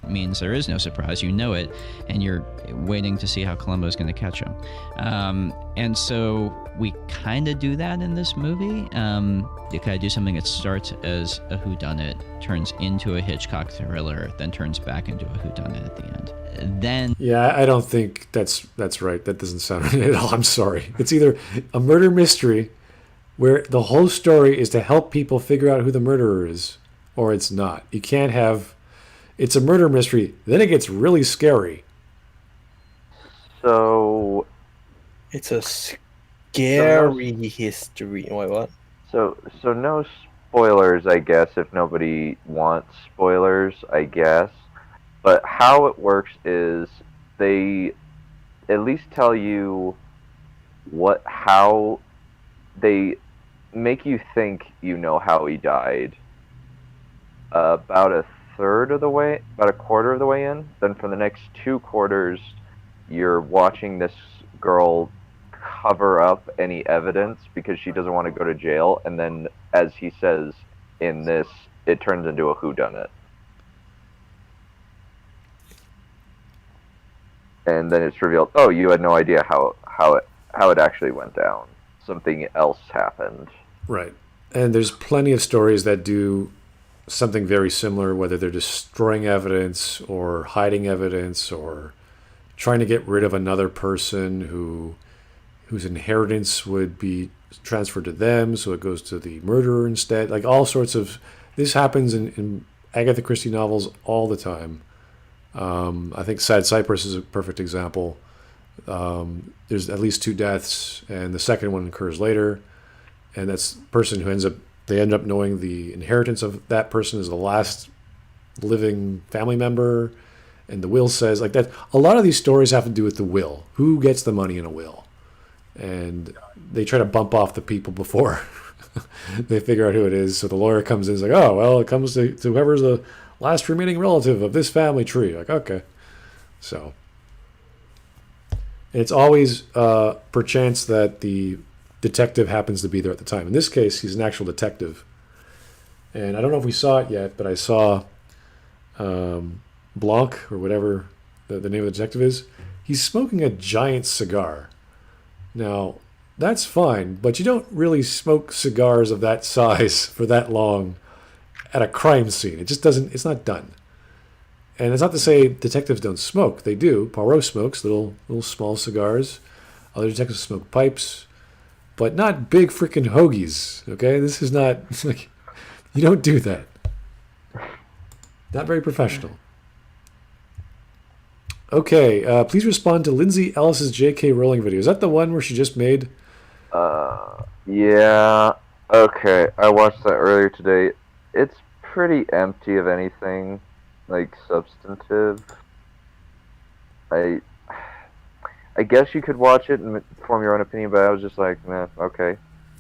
[SPEAKER 5] Means there is no surprise. You know it, and you're waiting to see how Columbo's going to catch him. And so we kind of do that in this movie. You kind of do something that starts as a whodunit, turns into a Hitchcock thriller, then turns back into a whodunit at the end. Then
[SPEAKER 2] yeah, I don't think that's right. That doesn't sound right at all. I'm sorry. It's either a murder mystery where the whole story is to help people figure out who the murderer is, or it's not. You can't have... It's a murder mystery. Then it gets really scary.
[SPEAKER 1] So...
[SPEAKER 3] It's a scary history. Wait, what?
[SPEAKER 1] So no spoilers, I guess, if nobody wants spoilers, I guess. But how it works is they at least tell you how they make you think you know how he died. About a quarter of the way in. Then for the next 2 quarters, you're watching this girl cover up any evidence because she doesn't want to go to jail. And then, as he says in this, it turns into a whodunit. And then it's revealed, oh, you had no idea how it actually went down. Something else happened.
[SPEAKER 2] Right. And there's plenty of stories that do something very similar, whether they're destroying evidence or hiding evidence or trying to get rid of another person whose inheritance would be transferred to them, so it goes to the murderer instead. Like all sorts of... This happens in Agatha Christie novels all the time. I think Sad Cypress is a perfect example. There's at least 2 deaths, and the second one occurs later, and that's the person who they end up knowing the inheritance of that person is the last living family member, and the will says, like that. A lot of these stories have to do with the will. Who gets the money in a will? And they try to bump off the people before they figure out who it is. So the lawyer comes in and is like, oh, well, it comes to whoever's the last remaining relative of this family tree. Like, okay. So it's always perchance that the detective happens to be there at the time. In this case, he's an actual detective. And I don't know if we saw it yet, but I saw Blanc, or whatever the name of the detective is. He's smoking a giant cigar. Now, that's fine, but you don't really smoke cigars of that size for that long at a crime scene. It just doesn't, it's not done. And it's not to say detectives don't smoke. They do. Poirot smokes little small cigars. Other detectives smoke pipes. But not big freaking hoagies, okay? This is not, like, you don't do that. Not very professional. Okay, please respond to Lindsay Ellis's J.K. Rowling video. Is that the one where she just made?
[SPEAKER 1] Yeah. Okay, I watched that earlier today. It's pretty empty of anything, like, substantive. I guess you could watch it and form your own opinion, but I was just like, nah, okay.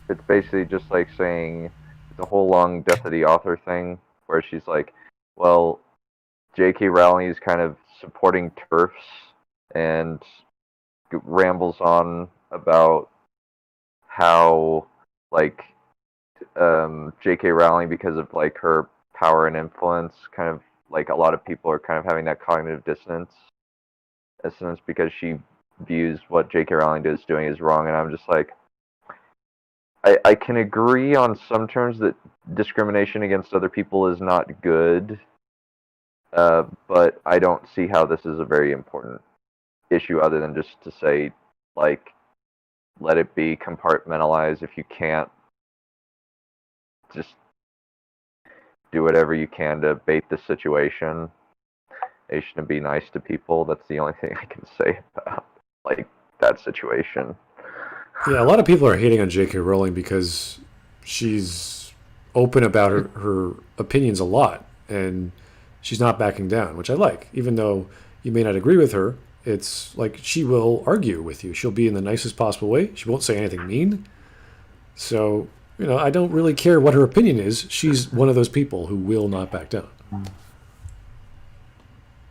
[SPEAKER 1] It's basically just like saying the whole long death of the author thing, where she's like, well, J.K. Rowling is kind of supporting TERFs and rambles on about how, like, J.K. Rowling, because of, like, her power and influence, kind of, like, a lot of people are kind of having that cognitive dissonance because she views what J.K. Rowling is doing as wrong, and I'm just like, I can agree on some terms that discrimination against other people is not good, but I don't see how this is a very important issue other than just to say, like, let it be compartmentalized. If you can't, just do whatever you can to bait the situation. They shouldn't be nice to people. That's the only thing I can say about, like, that situation.
[SPEAKER 2] Yeah, a lot of people are hating on J.K. Rowling because she's open about her opinions a lot, and she's not backing down, which I like. Even though you may not agree with her, it's like she will argue with you. She'll be in the nicest possible way. She won't say anything mean. So, I don't really care what her opinion is. She's one of those people who will not back down.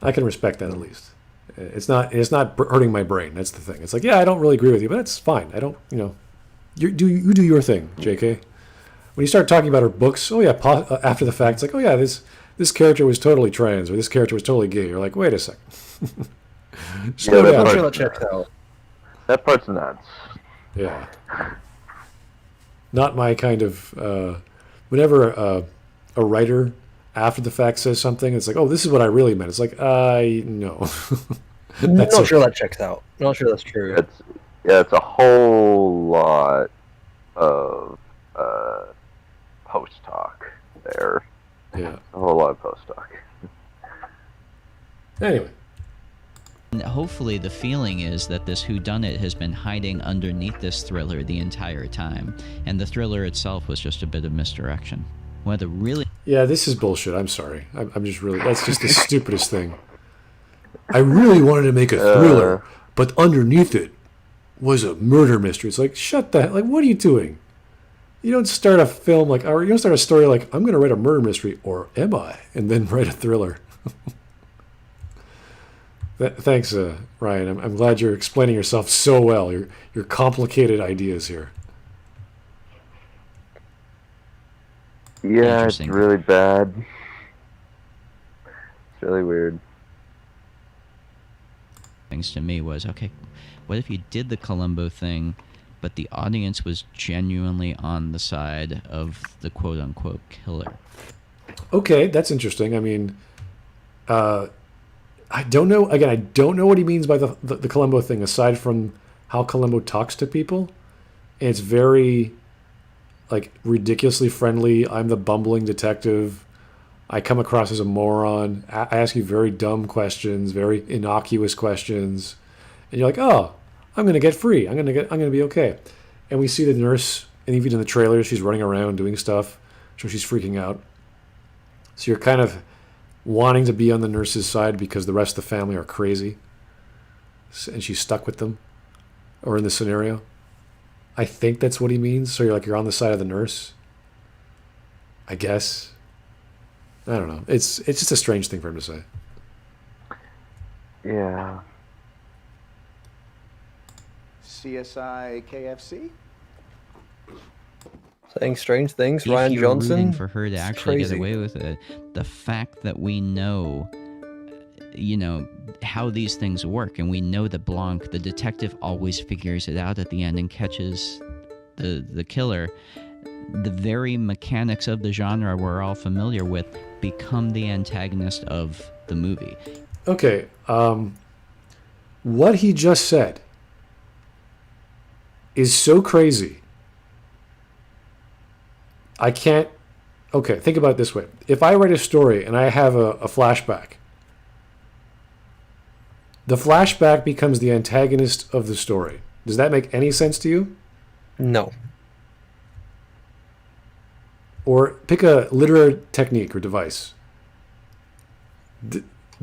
[SPEAKER 2] I can respect that at least. It's not hurting my brain. That's the thing. It's like, yeah, I don't really agree with you, but it's fine. I don't, you do your thing, JK. When you start talking about her books, oh yeah, after the fact, it's like, oh yeah, this character was totally trans, or this character was totally gay. You're like, wait a second.
[SPEAKER 1] Yeah,
[SPEAKER 3] I'm sure that checks out.
[SPEAKER 1] That part's nuts.
[SPEAKER 2] Yeah. Not my kind of. Whenever a writer after the fact says something, it's like, oh, this is what I really meant. It's like, no.
[SPEAKER 3] I'm not sure that checks out. I'm not sure that's true.
[SPEAKER 1] It's a whole lot of post talk there.
[SPEAKER 2] Yeah.
[SPEAKER 1] A whole lot of post talk.
[SPEAKER 2] Anyway.
[SPEAKER 5] Hopefully the feeling is that this whodunit has been hiding underneath this thriller the entire time, and the thriller itself was just a bit of misdirection. Whether really...
[SPEAKER 2] Yeah, this is bullshit. I'm sorry. I'm just really... That's just the stupidest thing. I really wanted to make a thriller, but underneath it was a murder mystery. It's like, shut the... Like, what are you doing? You don't start a film like... Or you don't start a story like, I'm going to write a murder mystery, or am I? And then write a thriller. Thanks, Ryan. I'm glad you're explaining yourself so well. Your complicated ideas here.
[SPEAKER 1] Yeah, it's really bad. It's really weird.
[SPEAKER 5] Things to me was, okay, what if you did the Columbo thing, but the audience was genuinely on the side of the quote-unquote killer?
[SPEAKER 2] Okay, that's interesting. I mean, I don't know. Again, I don't know what he means by the Columbo thing, aside from how Columbo talks to people. It's very, like, ridiculously friendly. I'm the bumbling detective. I come across as a moron. I ask you very dumb questions, very innocuous questions, and you're like, "Oh, I'm gonna get free. I'm gonna be okay." And we see the nurse, and even in the trailer, she's running around doing stuff, so she's freaking out. So you're kind of wanting to be on the nurse's side because the rest of the family are crazy, and she's stuck with them, or in this scenario. I think that's what he means. So you're on the side of the nurse, I guess. I don't know. It's just a strange thing for him to say.
[SPEAKER 1] Yeah.
[SPEAKER 6] CSI KFC?
[SPEAKER 3] Saying strange things.
[SPEAKER 5] If
[SPEAKER 3] Rian
[SPEAKER 5] you're
[SPEAKER 3] Johnson.
[SPEAKER 5] rooting for her to actually
[SPEAKER 3] crazy.
[SPEAKER 5] get away with it, the fact that we know, how these things work, and we know that Blanc, the detective, always figures it out at the end and catches the killer. The very mechanics of the genre we're all familiar with become the antagonist of the movie.
[SPEAKER 2] Okay, what he just said is so crazy. I can't... Okay, think about it this way. If I write a story and I have a flashback, the flashback becomes the antagonist of the story. Does that make any sense to you?
[SPEAKER 3] No.
[SPEAKER 2] or pick a literary technique or device.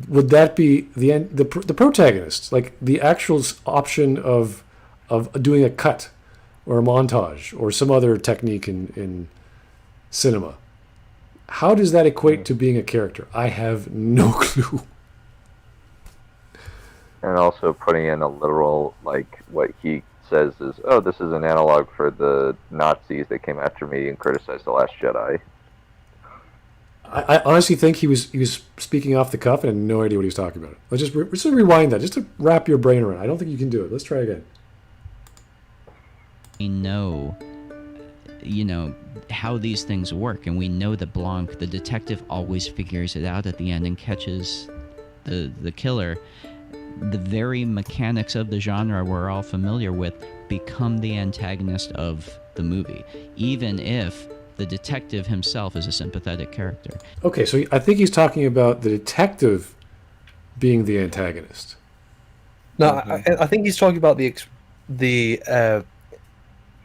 [SPEAKER 2] Would that be the protagonist, like the actual option of doing a cut or a montage or some other technique in cinema? How does that equate to being a character? I have no clue.
[SPEAKER 1] And also putting in a literal, like, what he says is, oh, this is an analog for the Nazis that came after me and criticized The Last Jedi.
[SPEAKER 2] I honestly think he was speaking off the cuff and had no idea what he was talking about. Let's just rewind that, just to wrap your brain around. I don't think you can do it. Let's try again.
[SPEAKER 5] We know, how these things work, and we know that Blanc, the detective, always figures it out at the end and catches the killer. The very mechanics of the genre we're all familiar with become the antagonist of the movie, even if the detective himself is a sympathetic character.
[SPEAKER 2] Okay, so I think he's talking about the detective being the antagonist.
[SPEAKER 3] No, I think he's talking about the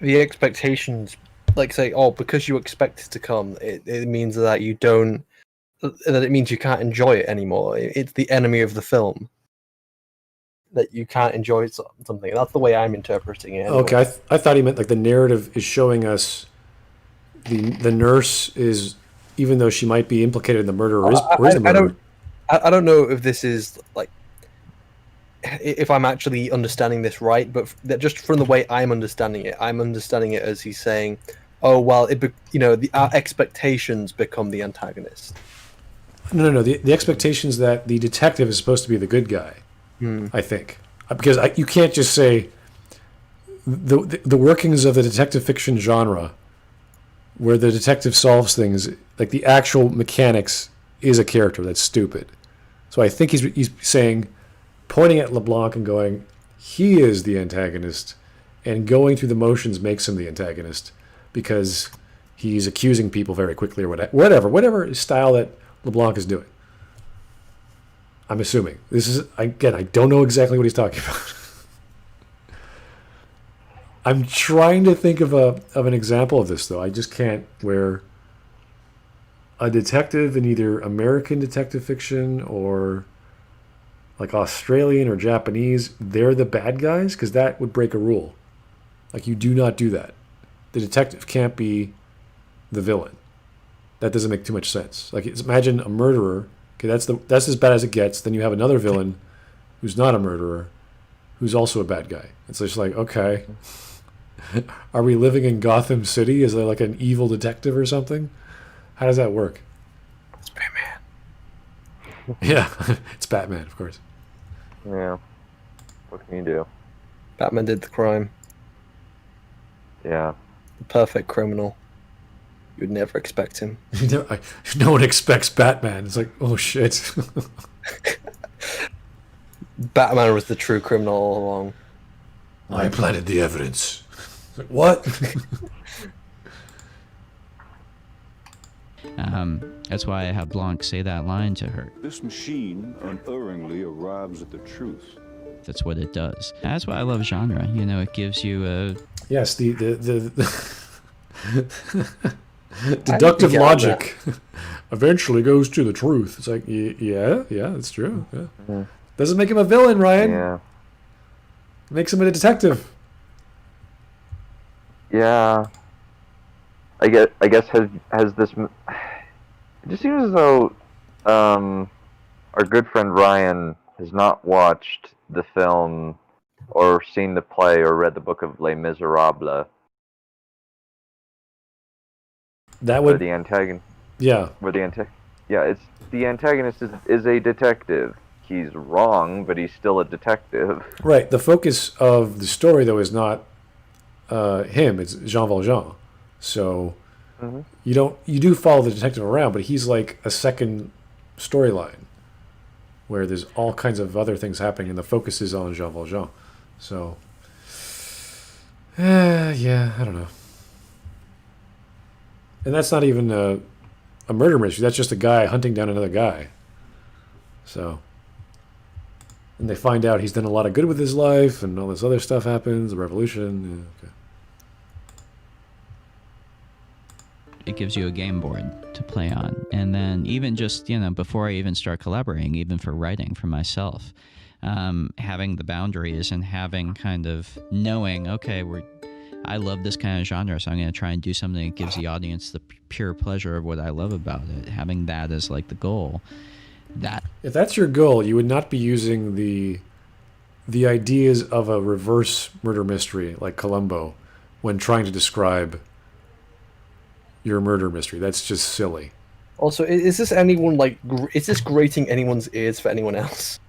[SPEAKER 3] expectations. Like, say, oh, because you expect it to come, it means that you don't. That it means you can't enjoy it anymore. It's the enemy of the film. That you can't enjoy something. That's the way I'm interpreting it. Anyway.
[SPEAKER 2] Okay, I thought he meant like the narrative is showing us the nurse is, even though she might be implicated in the murder or is the murderer.
[SPEAKER 3] I don't know if this is like, if I'm actually understanding this right, but just from the way I'm understanding it as he's saying, oh well, our expectations become the antagonist.
[SPEAKER 2] No. The expectations that the detective is supposed to be the good guy. I think, because you can't just say the workings of the detective fiction genre, where the detective solves things, like the actual mechanics is a character. That's stupid. So I think he's saying, pointing at LeBlanc and going, he is the antagonist, and going through the motions makes him the antagonist because he's accusing people very quickly or whatever style that LeBlanc is doing. I'm assuming. This is, again, I don't know exactly what he's talking about. I'm trying to think of an example of this, though. I just can't, where a detective in either American detective fiction or like Australian or Japanese, they're the bad guys, because that would break a rule. Like, you do not do that. The detective can't be the villain. That doesn't make too much sense. Like, imagine a murderer. Okay, that's as bad as it gets. Then you have another villain who's not a murderer, who's also a bad guy. It's just like, okay, are we living in Gotham City? Is there like an evil detective or something? How does that work?
[SPEAKER 3] It's Batman.
[SPEAKER 2] Yeah, it's Batman, of course.
[SPEAKER 1] Yeah. What can you do?
[SPEAKER 3] Batman did the crime.
[SPEAKER 1] Yeah.
[SPEAKER 3] The perfect criminal. You'd never expect him.
[SPEAKER 2] No one expects Batman. It's like, oh shit.
[SPEAKER 3] Batman was the true criminal all along.
[SPEAKER 2] I planted the evidence. Like, what?
[SPEAKER 5] That's why I have Blanc say that line to her.
[SPEAKER 7] This machine unerringly arrives at the truth.
[SPEAKER 5] That's what it does. That's why I love genre. It gives you a...
[SPEAKER 2] Yes, the deductive logic eventually goes to the truth. It's like, yeah, that's true. Yeah. Mm-hmm. Doesn't make him a villain, Ryan.
[SPEAKER 1] Yeah.
[SPEAKER 2] Makes him a detective.
[SPEAKER 1] Yeah. I guess has this. It just seems as though our good friend Ryan has not watched the film or seen the play or read the book of Les Miserables.
[SPEAKER 2] That would
[SPEAKER 1] the antagonist.
[SPEAKER 2] Yeah.
[SPEAKER 1] It's the antagonist is a detective. He's wrong, but he's still a detective.
[SPEAKER 2] Right. The focus of the story, though, is not him. It's Jean Valjean. So you do follow the detective around, but he's like a second storyline where there's all kinds of other things happening, and the focus is on Jean Valjean. So, yeah, I don't know. And that's not even a murder mystery. That's just a guy hunting down another guy. So, and they find out he's done a lot of good with his life, and all this other stuff happens, the revolution. Yeah, okay.
[SPEAKER 5] it gives you a game board to play on. And then even just, before I even start collaborating, even for writing for myself, having the boundaries and having kind of knowing, okay, I love this kind of genre, so I'm going to try and do something that gives the audience the pure pleasure of what I love about it. Having that as like the goal.
[SPEAKER 2] If that's your goal, you would not be using the ideas of a reverse murder mystery like Columbo when trying to describe your murder mystery. That's just silly.
[SPEAKER 3] Also, is this is this grating anyone's ears for anyone else?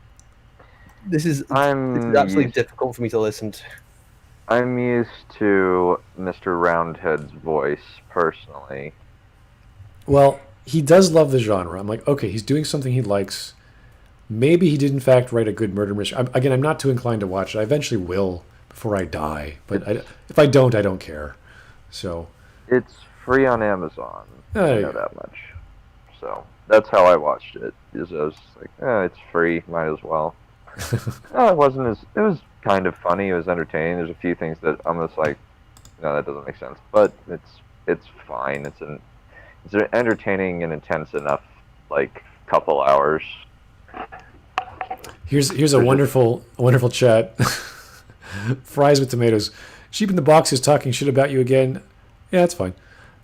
[SPEAKER 3] This is absolutely difficult for me to listen to.
[SPEAKER 1] I'm used to Mr. Roundhead's voice, personally.
[SPEAKER 2] Well, he does love the genre. I'm like, okay, he's doing something he likes. Maybe he did, in fact, write a good murder mystery. I'm not too inclined to watch it. I eventually will before I die. But if I don't, I don't care. So
[SPEAKER 1] it's free on Amazon. I know that much. So that's how I watched it. I was like, it's free. Might as well. It was kind of funny. It was entertaining. There's a few things that I'm just like, no, that doesn't make sense. But it's fine. It's an entertaining and intense enough, like, couple hours.
[SPEAKER 2] Here's a wonderful chat. Fries with tomatoes. Sheep in the Box is talking shit about you again. Yeah, that's fine.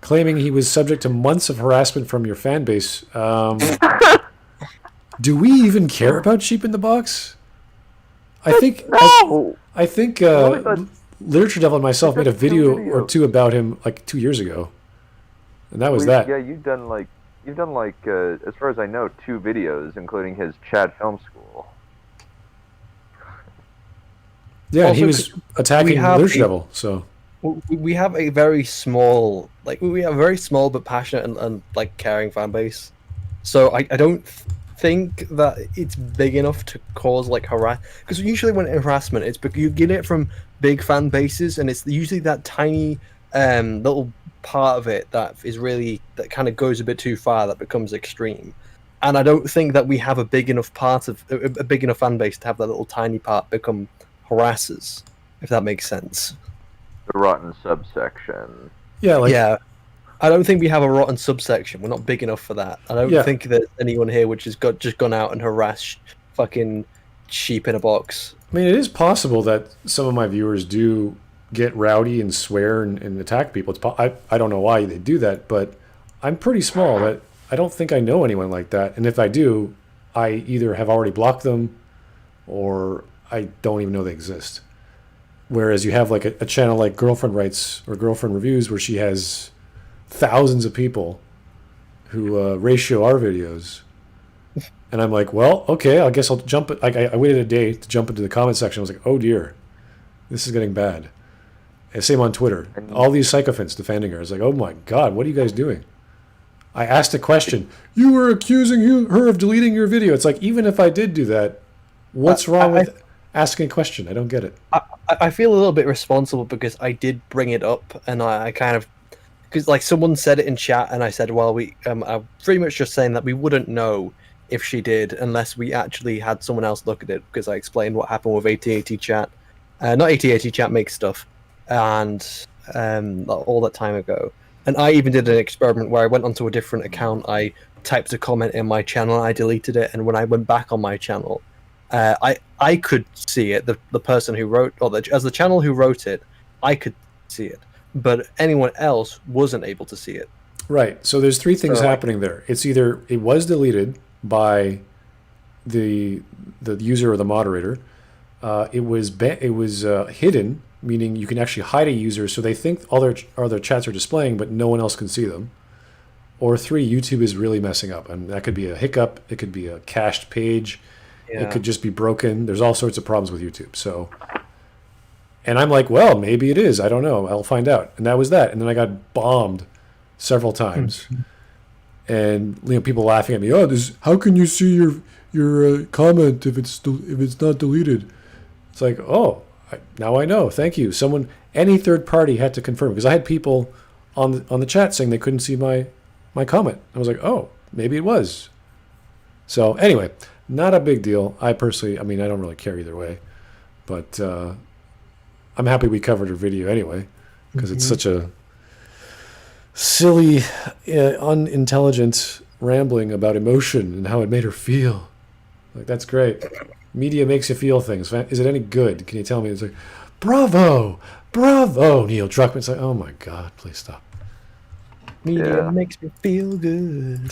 [SPEAKER 2] Claiming he was subject to months of harassment from your fan base. Do we even care about Sheep in the Box? I think Literature Devil and myself made a video or two about him like 2 years ago, and that was that.
[SPEAKER 1] Yeah, you've done like as far as I know, 2 videos, including his Chad Film School.
[SPEAKER 2] Yeah,
[SPEAKER 3] also,
[SPEAKER 2] he was attacking Literature Devil. So
[SPEAKER 3] we have a very small, but passionate and like caring fan base. So I don't think that it's big enough to cause like because usually when harassment, it's because you get it from big fan bases, and it's usually that tiny little part of it that kind of goes a bit too far, that becomes extreme. And I don't think that we have a big enough fan base to have that little tiny part become harassers, if that makes sense.
[SPEAKER 1] The rotten subsection.
[SPEAKER 2] Yeah,
[SPEAKER 3] I don't think we have a rotten subsection. We're not big enough for that. I don't think that anyone here which has just gone out and harassed fucking Sheep in a Box.
[SPEAKER 2] I mean, it is possible that some of my viewers do get rowdy and swear and attack people. I don't know why they do that, but I'm pretty small. That I don't think I know anyone like that. And if I do, I either have already blocked them or I don't even know they exist. Whereas you have like a channel like Girlfriend Writes or Girlfriend Reviews, where she has thousands of people who ratio our videos. And I'm like, well, okay, I guess I'll jump it. Like I waited a day to jump into the comment section. I was like, oh dear, this is getting bad. And same on Twitter. All these sycophants defending her. I was like, oh my God, what are you guys doing? I asked a question. You were accusing her of deleting your video. It's like, even if I did do that, what's wrong with asking a question? I don't get it.
[SPEAKER 3] I feel a little bit responsible because I did bring it up, and I kind of, because like someone said it in chat, and I said, well, I'm pretty much just saying that we wouldn't know if she did unless we actually had someone else look at it, because I explained what happened with AT-AT chat. Not AT-AT chat makes stuff, and all that time ago. And I even did an experiment where I went onto a different account, I typed a comment in my channel, I deleted it, and when I went back on my channel, I could see it. The person who wrote, as the channel who wrote it, I could see it, but anyone else wasn't able to see it.
[SPEAKER 2] Right. So there's 3 things happening there. It's either it was deleted by the user or the moderator. It was hidden, meaning you can actually hide a user, so they think all their chats are displaying, but no one else can see them. Or 3, YouTube is really messing up, and that could be a hiccup. It could be a cached page. Yeah. It could just be broken. There's all sorts of problems with YouTube. So, and I'm like, well, maybe it is. I don't know. I'll find out. And that was that. And then I got bombed several times, and people laughing at me. Oh, how can you see your comment if it's not deleted? It's like, oh, now I know. Thank you. Any third party had to confirm, because I had people on the chat saying they couldn't see my comment. I was like, oh, maybe it was. So anyway. Not a big deal. I personally, I don't really care either way, but I'm happy we covered her video anyway, because it's such a silly, unintelligent rambling about emotion and how it made her feel. Like, that's great. Media makes you feel things. Is it any good? Can you tell me? It's like, bravo, bravo, Neil Druckmann. It's like, oh my God, please stop.
[SPEAKER 3] Media makes me feel good.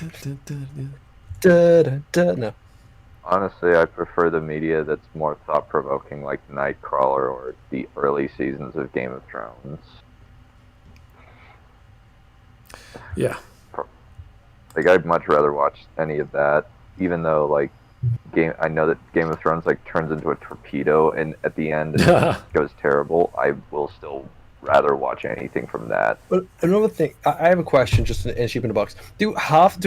[SPEAKER 3] Da, da, da. No.
[SPEAKER 1] Honestly, I prefer the media that's more thought-provoking, like Nightcrawler or the early seasons of Game of Thrones.
[SPEAKER 2] Yeah.
[SPEAKER 1] Like, I'd much rather watch any of that, even though, like, I know that Game of Thrones, like, turns into a torpedo, and at the end it goes terrible. I will still rather watch anything from that.
[SPEAKER 3] But another thing, I have a question just in Sheep in the Box. Do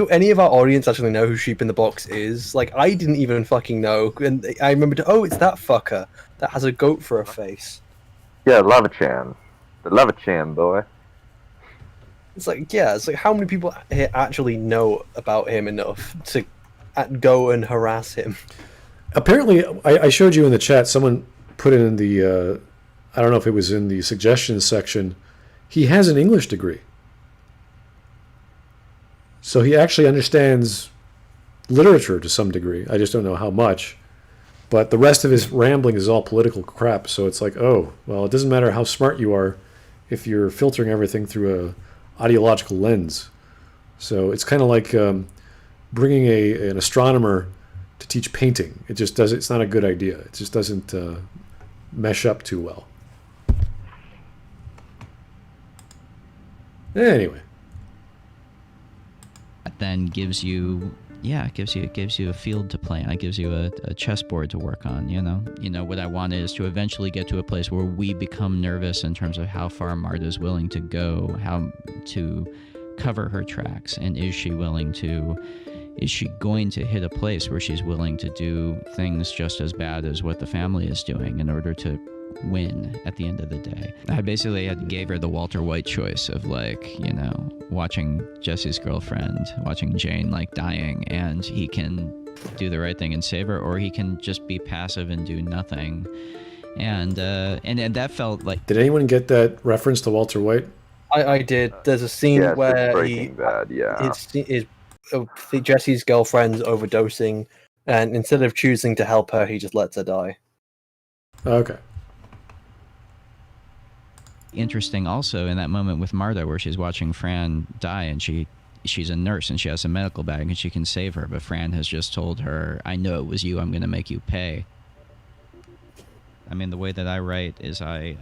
[SPEAKER 3] any of our audience actually know who Sheep in the Box is? Like, I didn't even fucking know, and I remembered, oh, it's that fucker that has a goat for a face.
[SPEAKER 1] Yeah, Lava-chan. The Lava-chan, boy.
[SPEAKER 3] It's like, yeah, it's like, how many people here actually know about him enough to go and harass him?
[SPEAKER 2] Apparently, I showed you in the chat, someone put it in the, I don't know if it was in the suggestions section, he has an English degree. So he actually understands literature to some degree. I just don't know how much. But the rest of his rambling is all political crap. So it's like, oh, well, it doesn't matter how smart you are if you're filtering everything through a ideological lens. So it's kind of like bringing an astronomer to teach painting. It just does. It's not a good idea. It just doesn't mesh up too well. Anyway,
[SPEAKER 5] That then gives you, it gives you a field to play on. It gives you a chessboard to work on. You know what I want is to eventually get to a place where we become nervous in terms of how far Marta's willing to go, how to cover her tracks, and is she going to hit a place where she's willing to do things just as bad as what the family is doing in order to win at the end of the day. I basically gave her the Walter White choice of, like, watching Jesse's girlfriend, watching Jane, like, dying, and he can do the right thing and save her, or he can just be passive and do nothing. And that felt like...
[SPEAKER 2] Did anyone get that reference to Walter White?
[SPEAKER 3] I did. There's a scene where
[SPEAKER 1] Breaking Bad, yeah.
[SPEAKER 3] Jesse's girlfriend's overdosing, and instead of choosing to help her, he just lets her die.
[SPEAKER 2] Okay.
[SPEAKER 5] Interesting also in that moment with Marta where she's watching Fran die, and she's a nurse and she has a medical bag and she can save her, but Fran has just told her, I know it was you, I'm going to make you pay. I mean, the way that I write is I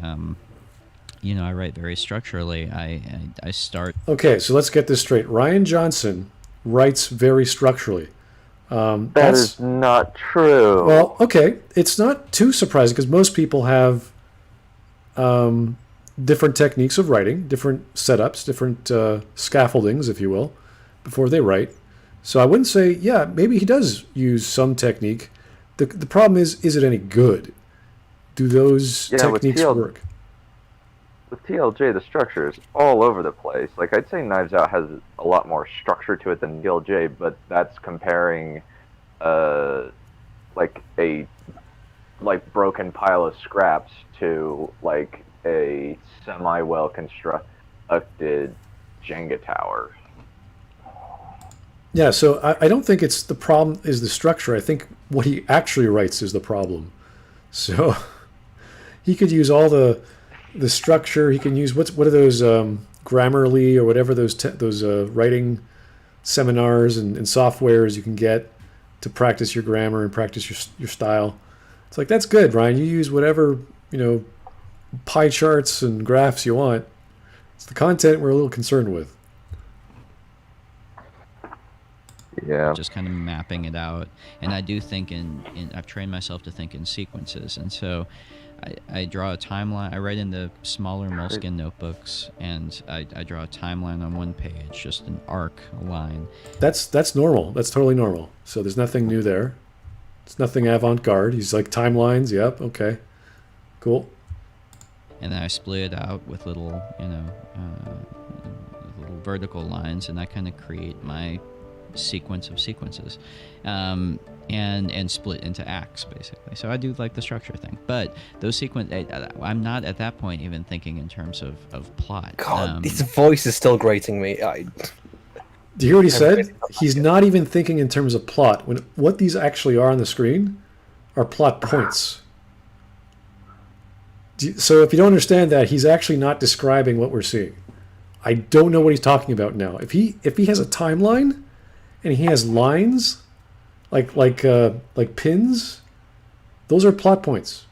[SPEAKER 5] write very structurally. I start...
[SPEAKER 2] Okay, so let's get this straight. Rian Johnson writes very structurally.
[SPEAKER 1] That is not true.
[SPEAKER 2] Well, okay, it's not too surprising because most people have different techniques of writing, different setups, different scaffoldings, if you will, before they write. So I wouldn't say, yeah, maybe he does use some technique. The problem is it any good? Do those techniques work?
[SPEAKER 1] With TLJ, the structure is all over the place. Like, I'd say Knives Out has a lot more structure to it than TLJ, but that's comparing, like a broken pile of scraps to like a semi-well constructed Jenga tower.
[SPEAKER 2] Yeah, so I don't think it's the problem is the structure. I think what he actually writes is the problem. So he could use all the structure. He can use what are those Grammarly or whatever those writing seminars and softwares you can get to practice your grammar and practice your style. It's like, that's good, Ryan. You use whatever pie charts and graphs you want. It's the content we're a little concerned with.
[SPEAKER 1] Yeah.
[SPEAKER 5] Just kind of mapping it out. And I do think I've trained myself to think in sequences. And so I draw a timeline. I write in the smaller Moleskine notebooks, and I draw a timeline on one page, just an arc, a line.
[SPEAKER 2] That's normal. That's totally normal. So there's nothing new there. It's nothing avant-garde. He's like, timelines, yep, okay. Cool.
[SPEAKER 5] And then I split it out with little, little vertical lines, and I kind of create my sequence of sequences, and split into acts basically. So I do like the structure thing, but those I'm not at that point even thinking in terms of plot.
[SPEAKER 3] God, his voice is still grating me.
[SPEAKER 2] Do you hear what he said? He's not even thinking in terms of plot. When what these actually are on the screen are plot points. So if you don't understand that, he's actually not describing what we're seeing. I don't know what he's talking about now. If he has a timeline and he has lines like pins, those are plot points.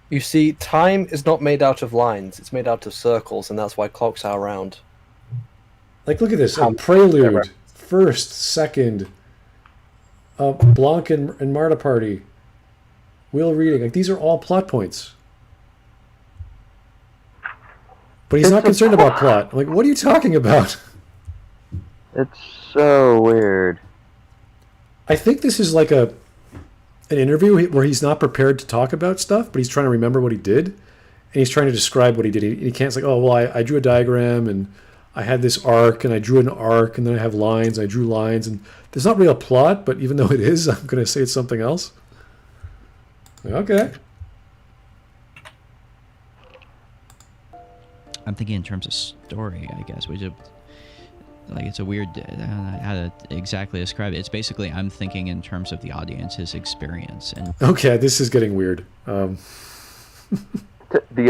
[SPEAKER 3] You see, time is not made out of lines; it's made out of circles, and that's why clocks are round.
[SPEAKER 2] Like, look at this: a prelude, first, second, Blanc and Marta party, wheel reading. Like, these are all plot points. But he's not concerned about plot. I'm like, what are you talking about?
[SPEAKER 1] It's so weird.
[SPEAKER 2] I think this is like an interview where he's not prepared to talk about stuff, but he's trying to remember what he did, and he's trying to describe what he did. He can't say, oh, well, I drew a diagram, and I had this arc, and I drew an arc, and then I have lines, I drew lines, and there's not really a plot, but even though it is, I'm going to say it's something else. Okay.
[SPEAKER 5] I'm thinking in terms of story, I guess. Like, it's a weird, I don't know how to exactly describe it. It's basically, I'm thinking in terms of the audience's experience. And
[SPEAKER 2] okay, this is getting weird.
[SPEAKER 1] The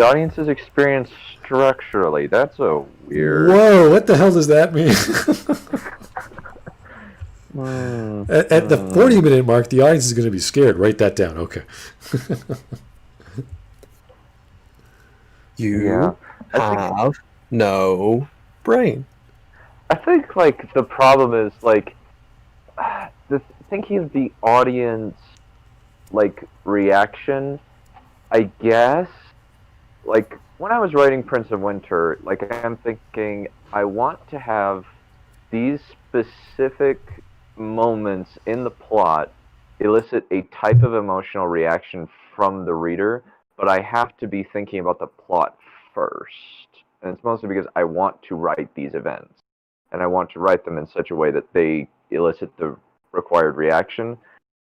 [SPEAKER 1] audience's experience structurally, that's a weird...
[SPEAKER 2] Whoa, what the hell does that mean? At the 40-minute mark, the audience is going to be scared. Write that down. Okay.
[SPEAKER 3] You have no brain.
[SPEAKER 1] I think, like, the problem is, like, thinking of the audience, like, reaction, I guess, like, when I was writing Prince of Winter, like, I'm thinking, I want to have these specific moments in the plot elicit a type of emotional reaction from the reader, but I have to be thinking about the plot first. And it's mostly because I want to write these events. And I want to write them in such a way that they elicit the required reaction.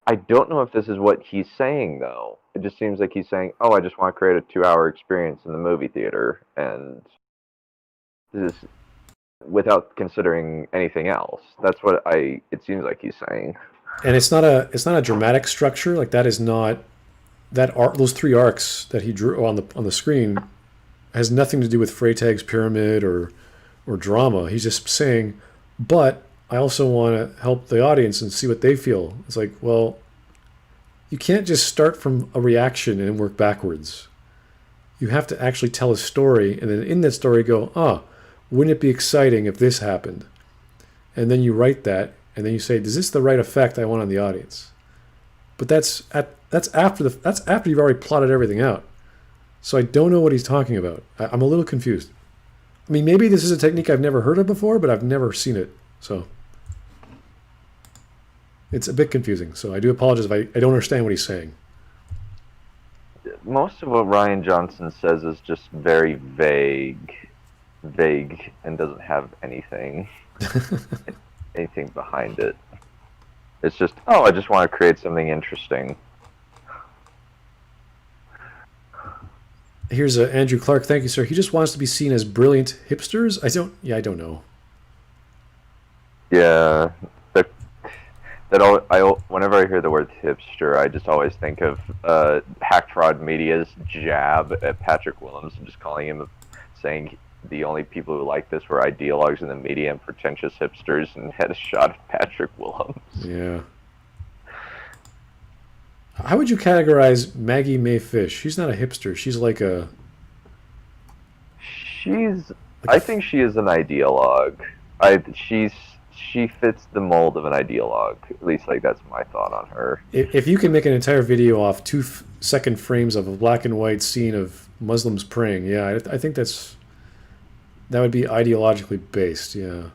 [SPEAKER 1] I don't know if this is what he's saying, though. It just seems like he's saying, oh, I just want to create a 2-hour experience in the movie theater, and this is without considering anything else. That's what it seems like he's saying.
[SPEAKER 2] And it's not a dramatic structure. Like, that is not that arc. Those 3 arcs that he drew on the screen has nothing to do with Freytag's pyramid or drama. He's just saying, but I also want to help the audience and see what they feel. It's like, well, you can't just start from a reaction and work backwards. You have to actually tell a story, and then in that story go, wouldn't it be exciting if this happened? And then you write that, and then you say, is this the right effect I want on the audience? But that's after you've already plotted everything out. So I don't know what he's talking about. I'm a little confused. I mean, maybe this is a technique I've never heard of before, but I've never seen it. So it's a bit confusing. So I do apologize if I don't understand what he's saying.
[SPEAKER 1] Most of what Rian Johnson says is just very vague, and doesn't have anything behind it. It's just, I just want to create something interesting.
[SPEAKER 2] Here's Andrew Clark. Thank you, sir. He just wants to be seen as brilliant hipsters. I don't know.
[SPEAKER 1] Yeah, whenever I hear the word hipster, I just always think of Hack Fraud Media's jab at Patrick Willems, and just calling him, saying the only people who like this were ideologues in the media and pretentious hipsters, and had a shot at Patrick Willems. Yeah.
[SPEAKER 2] How would you categorize Maggie Mae Fish? She's not a hipster. She's like a...
[SPEAKER 1] I think she is an ideologue. She fits the mold of an ideologue. At least, like, that's my thought on her.
[SPEAKER 2] If you can make an entire video off 2-second frames of a black and white scene of Muslims praying, yeah, I think that would be ideologically based, yeah.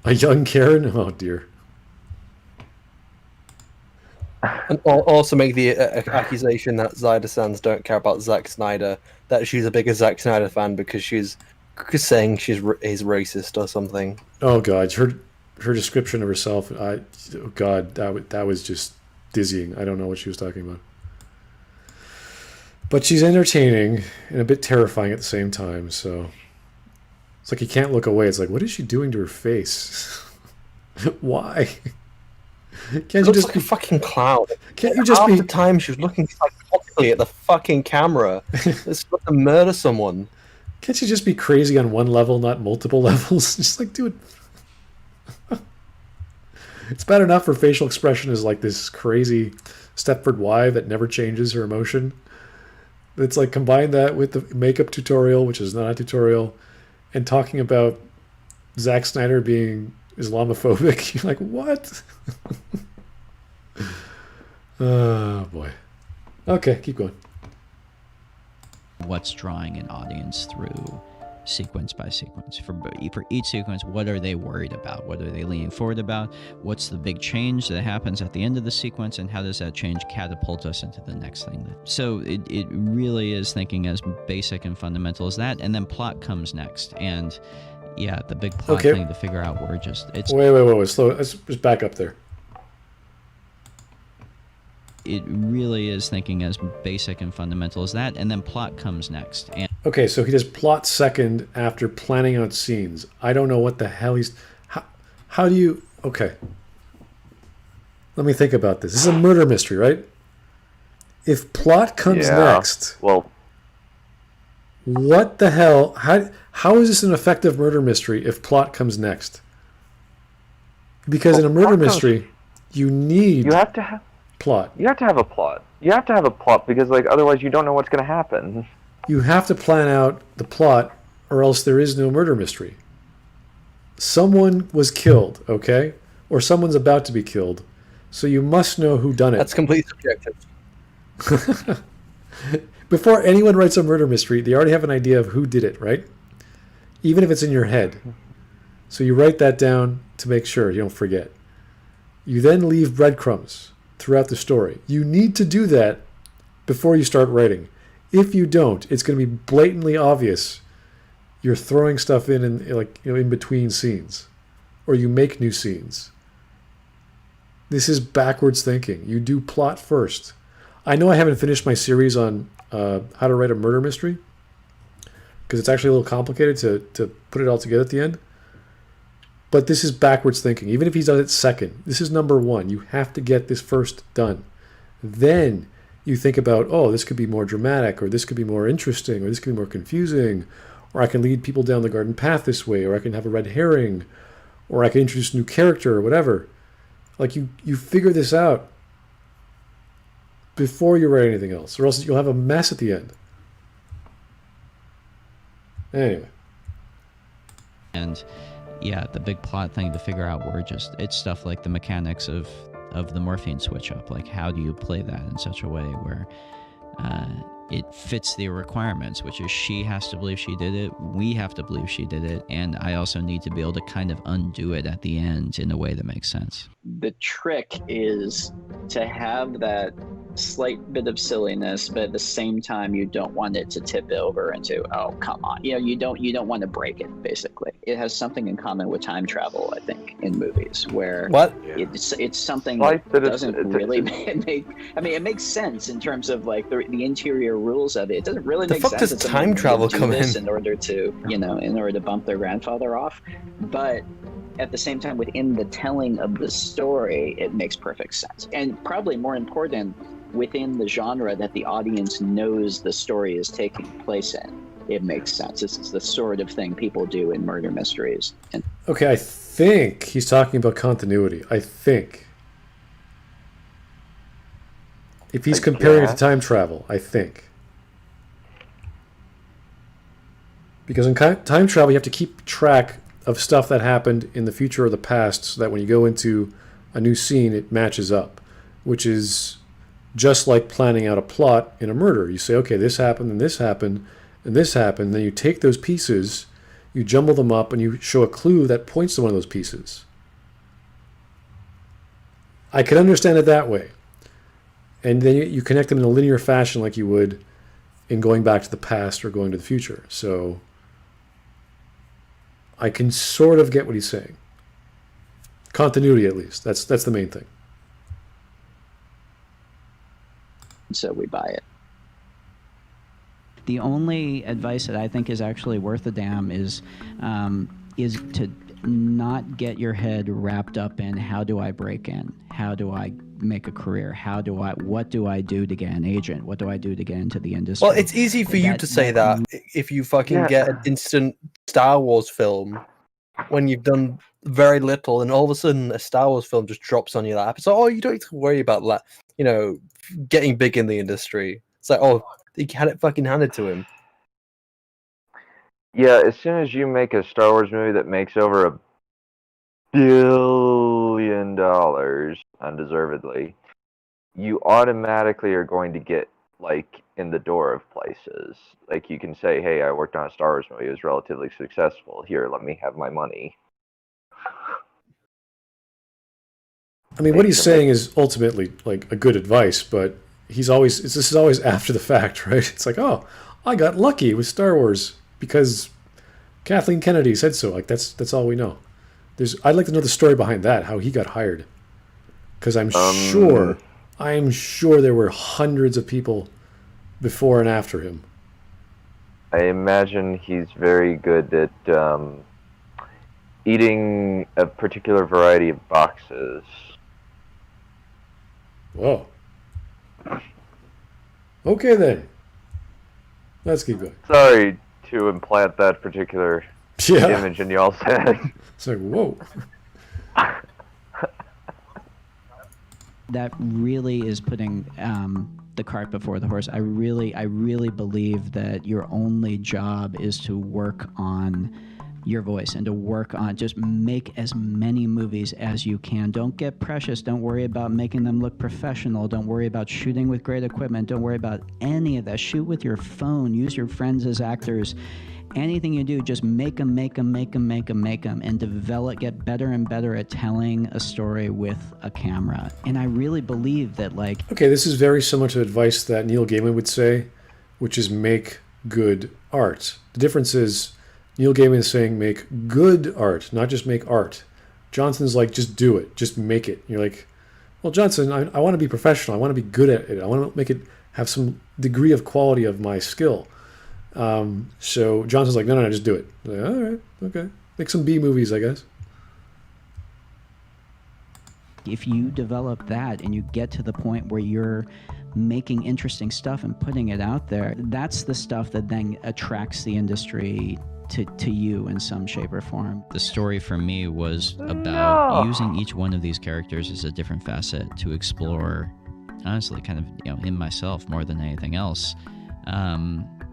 [SPEAKER 2] A young Karen? Oh, dear.
[SPEAKER 3] And also make the accusation that Zyda Sands don't care about Zack Snyder, that she's a bigger Zack Snyder fan because she's saying he's racist or something.
[SPEAKER 2] Oh god, her description of herself, oh God, that was just dizzying. I don't know what she was talking about. But she's entertaining and a bit terrifying at the same time. So it's like you can't look away. It's like, what is she doing to her face? Why? Can't you just
[SPEAKER 3] like a fucking clown?
[SPEAKER 2] Can't you just
[SPEAKER 3] half
[SPEAKER 2] be?
[SPEAKER 3] the time she was looking psychotically at the fucking camera? It's got to murder someone.
[SPEAKER 2] Can't you just be crazy on one level, not multiple levels? Just like, dude. It's bad enough her facial expression is like this crazy Stepford wife that never changes her emotion. It's like combine that with the makeup tutorial, which is not a tutorial, and talking about Zack Snyder being Islamophobic. You're like, what? Oh boy. Okay, keep going.
[SPEAKER 5] What's drawing an audience through sequence by sequence? For each sequence, what are they worried about? What are they leaning forward about? What's the big change that happens at the end of the sequence, and how does that change catapult us into the next thing? So it really is thinking as basic and fundamental as that, and then plot comes next. And yeah, the big plot thing to figure out where it's...
[SPEAKER 2] Wait, slow. Let's just back up there.
[SPEAKER 5] It really is thinking as basic and fundamental as that, and then plot comes next. And
[SPEAKER 2] okay, so he does plot second after planning out scenes. I don't know what the hell he's... How do you... Okay. Let me think about this. This is a murder mystery, right? If plot comes next...
[SPEAKER 1] Well...
[SPEAKER 2] What the hell? How is this an effective murder mystery if plot comes next? Because in a murder mystery, you need...
[SPEAKER 1] You have to have...
[SPEAKER 2] plot.
[SPEAKER 1] You have to have a plot. You have to have a plot because, like, otherwise you don't know what's going to happen.
[SPEAKER 2] You have to plan out the plot, or else there is no murder mystery. Someone was killed, okay? Or someone's about to be killed. So you must know who done it.
[SPEAKER 3] That's completely subjective.
[SPEAKER 2] Before anyone writes a murder mystery, they already have an idea of who did it, right? Even if it's in your head. So you write that down to make sure you don't forget. You then leave breadcrumbs throughout the story. You need to do that before you start writing. If you don't, it's going to be blatantly obvious you're throwing stuff in between scenes, or you make new scenes. This is backwards thinking. You do plot first. I know I haven't finished my series on how to write a murder mystery, because it's actually a little complicated to put it all together at the end. But this is backwards thinking. Even if he's done it second, this is number one. You have to get this first done. Then you think about, oh, this could be more dramatic, or this could be more interesting, or this could be more confusing, or I can lead people down the garden path this way, or I can have a red herring, or I can introduce a new character, or whatever. Like, you figure this out before you write anything else, or else you'll have a mess at the end. Anyway.
[SPEAKER 5] And yeah, the big plot thing to figure out it's stuff like the mechanics of the morphine switch up. Like, how do you play that in such a way where it fits the requirements, which is she has to believe she did it, we have to believe she did it, and I also need to be able to kind of undo it at the end in a way that makes sense.
[SPEAKER 8] The trick is to have that slight bit of silliness, but at the same time you don't want it to tip over into, oh, come on. You don't want to break it, basically. It has something in common with time travel, I think, in movies, where it's something that doesn't really make... I mean, it makes sense in terms of like the interior rules of it. It doesn't really make sense.
[SPEAKER 3] The fuck does time travel come in
[SPEAKER 8] order to, in order to bump their grandfather off? But at the same time, within the telling of the story, it makes perfect sense. And probably more important, within the genre that the audience knows the story is taking place in, it makes sense. This is the sort of thing people do in murder mysteries.
[SPEAKER 2] Okay, I think he's talking about continuity. I think. If he's comparing it to time travel, I think. Because in time travel, you have to keep track of stuff that happened in the future or the past, so that when you go into a new scene, it matches up, which is just like planning out a plot in a murder. You say, okay, this happened, and this happened, and this happened. Then you take those pieces, you jumble them up, and you show a clue that points to one of those pieces. I can understand it that way. And then you connect them in a linear fashion like you would in going back to the past or going to the future. So I can sort of get what he's saying. Continuity, at least. That's the main thing.
[SPEAKER 8] So we buy it.
[SPEAKER 5] The only advice that I think is actually worth a damn is to not get your head wrapped up in how do I break in, how do I make a career, what do I do to get an agent, what do I do to get into the industry.
[SPEAKER 3] Well, it's easy for you to say that if you fucking get an instant Star Wars film when you've done very little, and all of a sudden a Star Wars film just drops on your lap. It's like, oh, you don't need to worry about that, getting big in the industry. It's like, oh, he had it fucking handed to him.
[SPEAKER 1] Yeah, as soon as you make a Star Wars movie that makes over $1 billion undeservedly, you automatically are going to get in the door of places. Like, you can say, hey, I worked on a Star Wars movie, it was relatively successful. Here, let me have my money.
[SPEAKER 2] I mean, what he's saying is ultimately a good advice, but this is always after the fact, right? It's like, oh, I got lucky with Star Wars because Kathleen Kennedy said so. That's all we know. I'd like to know the story behind that, how he got hired, because I'm sure there were hundreds of people before and after him.
[SPEAKER 1] I imagine he's very good at eating a particular variety of boxes.
[SPEAKER 2] Whoa. Okay then. Let's keep going.
[SPEAKER 1] Sorry to implant that particular image in y'all's head.
[SPEAKER 2] It's like, whoa.
[SPEAKER 5] That really is putting the cart before the horse. I really believe that your only job is to work on your voice and to work on just make as many movies as you can. Don't get precious. Don't worry about making them look professional. Don't worry about shooting with great equipment. Don't worry about any of that. Shoot with your phone. Use your friends as actors. Anything you do, just make them, and develop, get better and better at telling a story with a camera. And I really believe that,
[SPEAKER 2] Okay, this is very similar to advice that Neil Gaiman would say, which is make good art. The difference is Neil Gaiman is saying make good art, not just make art. Johnson's like, just do it, just make it. You're like, well, Johnson, I want to be professional. I want to be good at it. I want to make it have some degree of quality of my skill. So Johnson's like, no, just do it. Like, all right, okay. Make some B movies, I guess.
[SPEAKER 5] If you develop that and you get to the point where you're making interesting stuff and putting it out there, that's the stuff that then attracts the industry to you in some shape or form.
[SPEAKER 9] The story for me was about using each one of these characters as a different facet to explore, honestly, kind of, in myself more than anything else.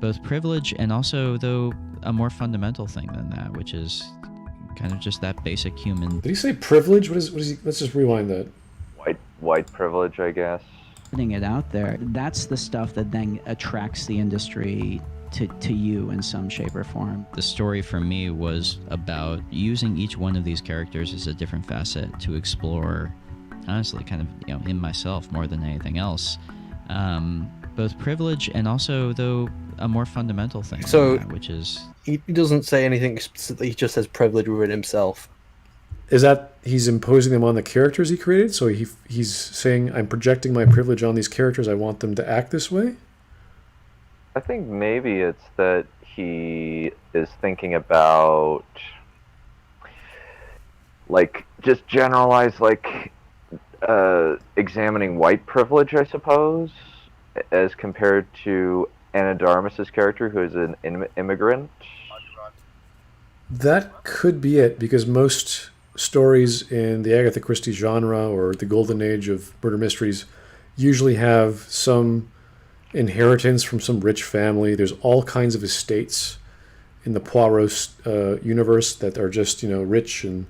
[SPEAKER 9] Both privilege and also, though, a more fundamental thing than that, which is kind of just that basic human.
[SPEAKER 2] Did he say privilege? What is he? Let's just rewind that.
[SPEAKER 1] White privilege, I guess.
[SPEAKER 5] Putting it out there, that's the stuff that then attracts the industry to you in some shape or form.
[SPEAKER 9] The story for me was about using each one of these characters as a different facet to explore, honestly, kind of, in myself more than anything else. Both privilege and also, though, a more fundamental thing.
[SPEAKER 3] So,
[SPEAKER 9] than that, which is...
[SPEAKER 3] He doesn't say anything explicitly, he just says privilege within himself.
[SPEAKER 2] Is that he's imposing them on the characters he created? So he's saying, I'm projecting my privilege on these characters, I want them to act this way?
[SPEAKER 1] I think maybe it's that he is thinking about, just generalized, examining white privilege, I suppose, as compared to Ana de Armas's character, who is an immigrant.
[SPEAKER 2] That could be it, because most stories in the Agatha Christie genre or the golden age of murder mysteries usually have some inheritance from some rich family. There's all kinds of estates in the Poirot universe that are just, rich, and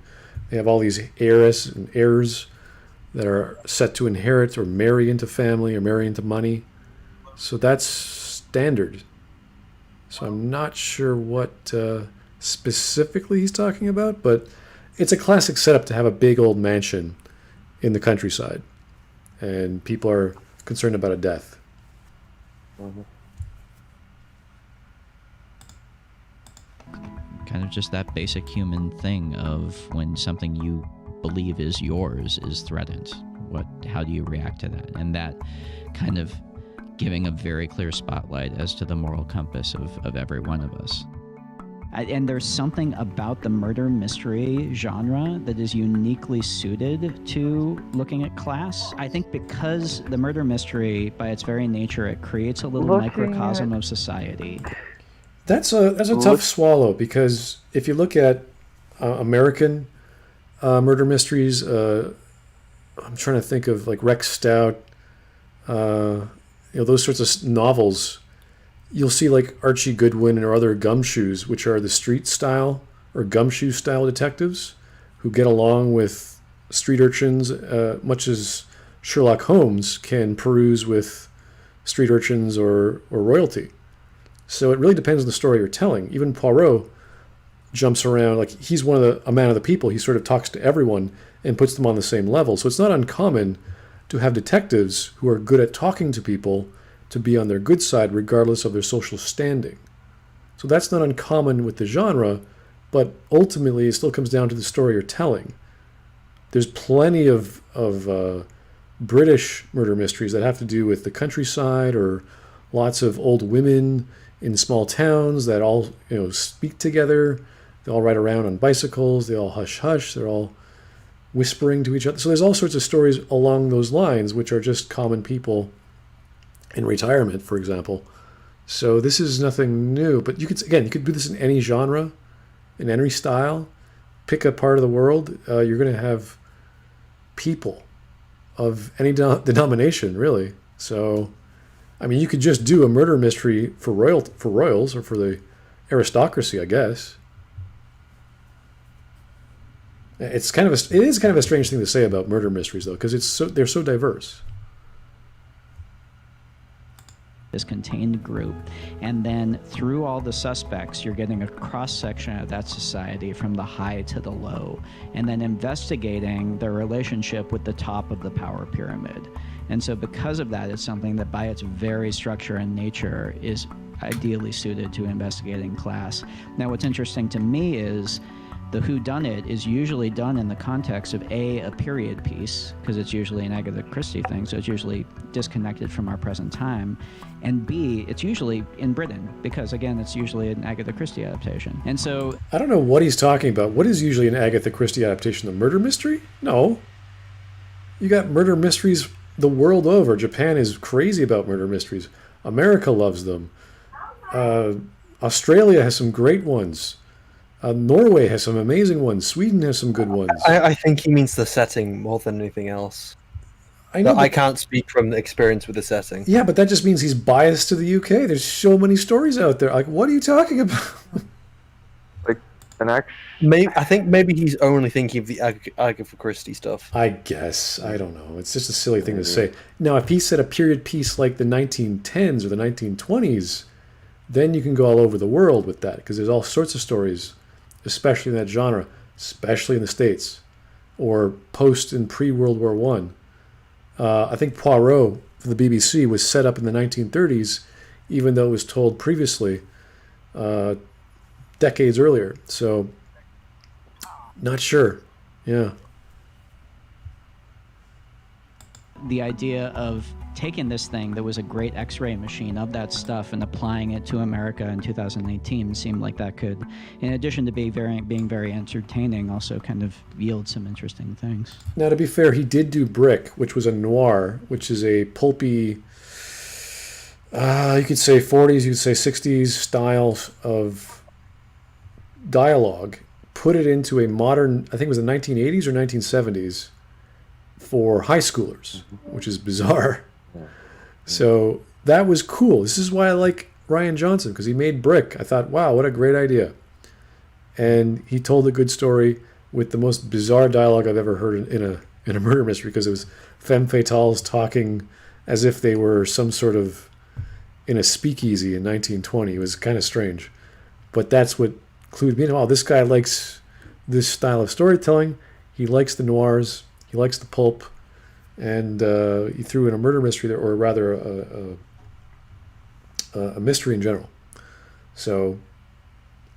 [SPEAKER 2] they have all these heiresses and heirs that are set to inherit or marry into family or marry into money. So that's standard. So I'm not sure what specifically he's talking about, but it's a classic setup to have a big old mansion in the countryside, and people are concerned about a death.
[SPEAKER 1] Mm-hmm.
[SPEAKER 9] Kind of just that basic human thing of when something you believe is yours is threatened. How do you react to that? And that kind of giving a very clear spotlight as to the moral compass of every one of us.
[SPEAKER 5] And there's something about the murder mystery genre that is uniquely suited to looking at class. I think because the murder mystery, by its very nature, it creates a little microcosm of society.
[SPEAKER 2] That's a tough swallow, because if you look at American murder mysteries, I'm trying to think of like Rex Stout, those sorts of novels. You'll see like Archie Goodwin or other gumshoes, which are the street style or gumshoe style detectives who get along with street urchins, much as Sherlock Holmes can peruse with street urchins or royalty. So it really depends on the story you're telling. Even Poirot jumps around, like he's a man of the people. He sort of talks to everyone and puts them on the same level. So it's not uncommon to have detectives who are good at talking to people to be on their good side regardless of their social standing. So that's not uncommon with the genre, but ultimately it still comes down to the story you're telling. There's plenty of British murder mysteries that have to do with the countryside or lots of old women in small towns that all speak together. They all ride around on bicycles. They all hush hush. They're all whispering to each other. So there's all sorts of stories along those lines, which are just common people in retirement, for example. So this is nothing new. But you could do this in any genre, in any style. Pick a part of the world. You're going to have people of any denomination, really. So, I mean, you could just do a murder mystery for royals or for the aristocracy, I guess. It is kind of a strange thing to say about murder mysteries, though, because they're so diverse.
[SPEAKER 5] This contained group, and then through all the suspects, you're getting a cross-section of that society from the high to the low, and then investigating their relationship with the top of the power pyramid. And so because of that, it's something that by its very structure and nature is ideally suited to investigating class. Now, what's interesting to me is the whodunit is usually done in the context of a period piece, because it's usually an Agatha Christie thing, so it's usually disconnected from our present time, and B, it's usually in Britain, because again, it's usually an Agatha Christie adaptation. And so
[SPEAKER 2] I don't know what he's talking about. What is usually an Agatha Christie adaptation? A murder mystery? No. You got murder mysteries the world over. Japan is crazy about murder mysteries. America loves them. Australia has some great ones. Norway has some amazing ones. Sweden has some good ones.
[SPEAKER 3] I think he means the setting more than anything else. I can't speak from the experience with the setting.
[SPEAKER 2] Yeah, but that just means he's biased to the UK. There's so many stories out there. Like, what are you talking about?
[SPEAKER 1] Like an action.
[SPEAKER 3] I think maybe he's only thinking of the Agatha Christie stuff.
[SPEAKER 2] I guess. I don't know. It's just a silly thing to say. Now, if he said a period piece like the 1910s or the 1920s, then you can go all over the world with that, because there's all sorts of stories, especially in that genre, especially in the States, or post and pre-World War One. I think Poirot for the BBC was set up in the 1930s, even though it was told previously, decades earlier. So, not sure. Yeah.
[SPEAKER 5] the idea of taking this thing that was a great X-ray machine of that stuff and applying it to America in 2018 seemed like that could, in addition to being very entertaining, also kind of yield some interesting things.
[SPEAKER 2] Now, to be fair, he did do Brick, which was a noir, which is a pulpy, you could say 40s, you could say 60s style of dialogue, put it into a modern, I think it was the 1980s or 1970s, for high schoolers, which is bizarre. So that was cool. This is why I like Rian Johnson, because he made Brick. I thought, wow, what a great idea. And he told a good story with the most bizarre dialogue I've ever heard in a murder mystery, because it was femme fatales talking as if they were some sort of in a speakeasy in 1920. It was kind of strange. But that's what clued me in. Oh, this guy likes this style of storytelling. He likes the noirs. He likes the pulp. And he threw in a murder mystery there, or rather a mystery in general. So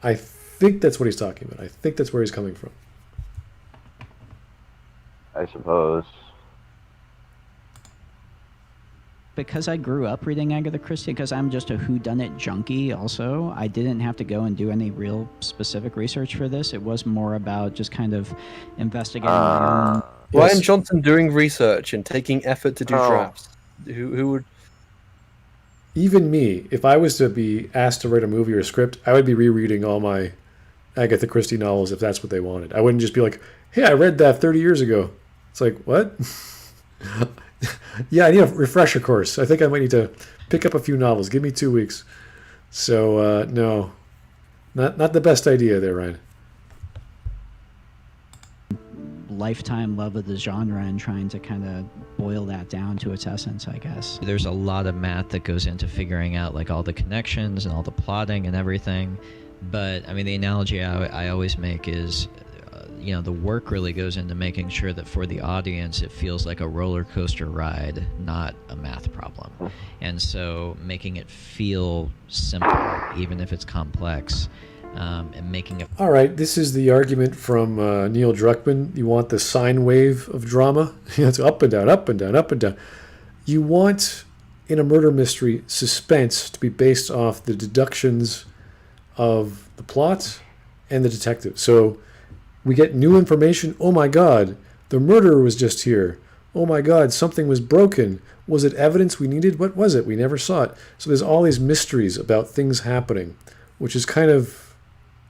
[SPEAKER 2] I think that's what he's talking about. I think that's where he's coming from.
[SPEAKER 1] I suppose.
[SPEAKER 5] Because I grew up reading Agatha Christie, because I'm just a whodunit junkie also, I didn't have to go and do any real specific research for this. It was more about just kind of investigating my own.
[SPEAKER 3] Rian Johnson doing research and taking effort to do drafts. Who would...
[SPEAKER 2] Even me, if I was to be asked to write a movie or a script, I would be rereading all my Agatha Christie novels if that's what they wanted. I wouldn't just be like, hey, I read that 30 years ago. It's like, what? Yeah, I need a refresher course. I think I might need to pick up a few novels. Give me 2 weeks. So, no. Not the best idea there, Ryan.
[SPEAKER 5] Lifetime love of the genre and trying to kind of boil that down to its essence, I guess.
[SPEAKER 9] There's a lot of math that goes into figuring out like all the connections and all the plotting and everything. But I mean, the analogy I always make is, the work really goes into making sure that for the audience it feels like a roller coaster ride, not a math problem. And so making it feel simple, even if it's complex, and making it...
[SPEAKER 2] All right, this is the argument from Neil Druckmann. You want the sine wave of drama? It's up and down, up and down, up and down. You want, in a murder mystery, suspense to be based off the deductions of the plot and the detective. So we get new information. Oh my God, the murderer was just here. Oh my God, something was broken. Was it evidence we needed? What was it? We never saw it. So there's all these mysteries about things happening, which is kind of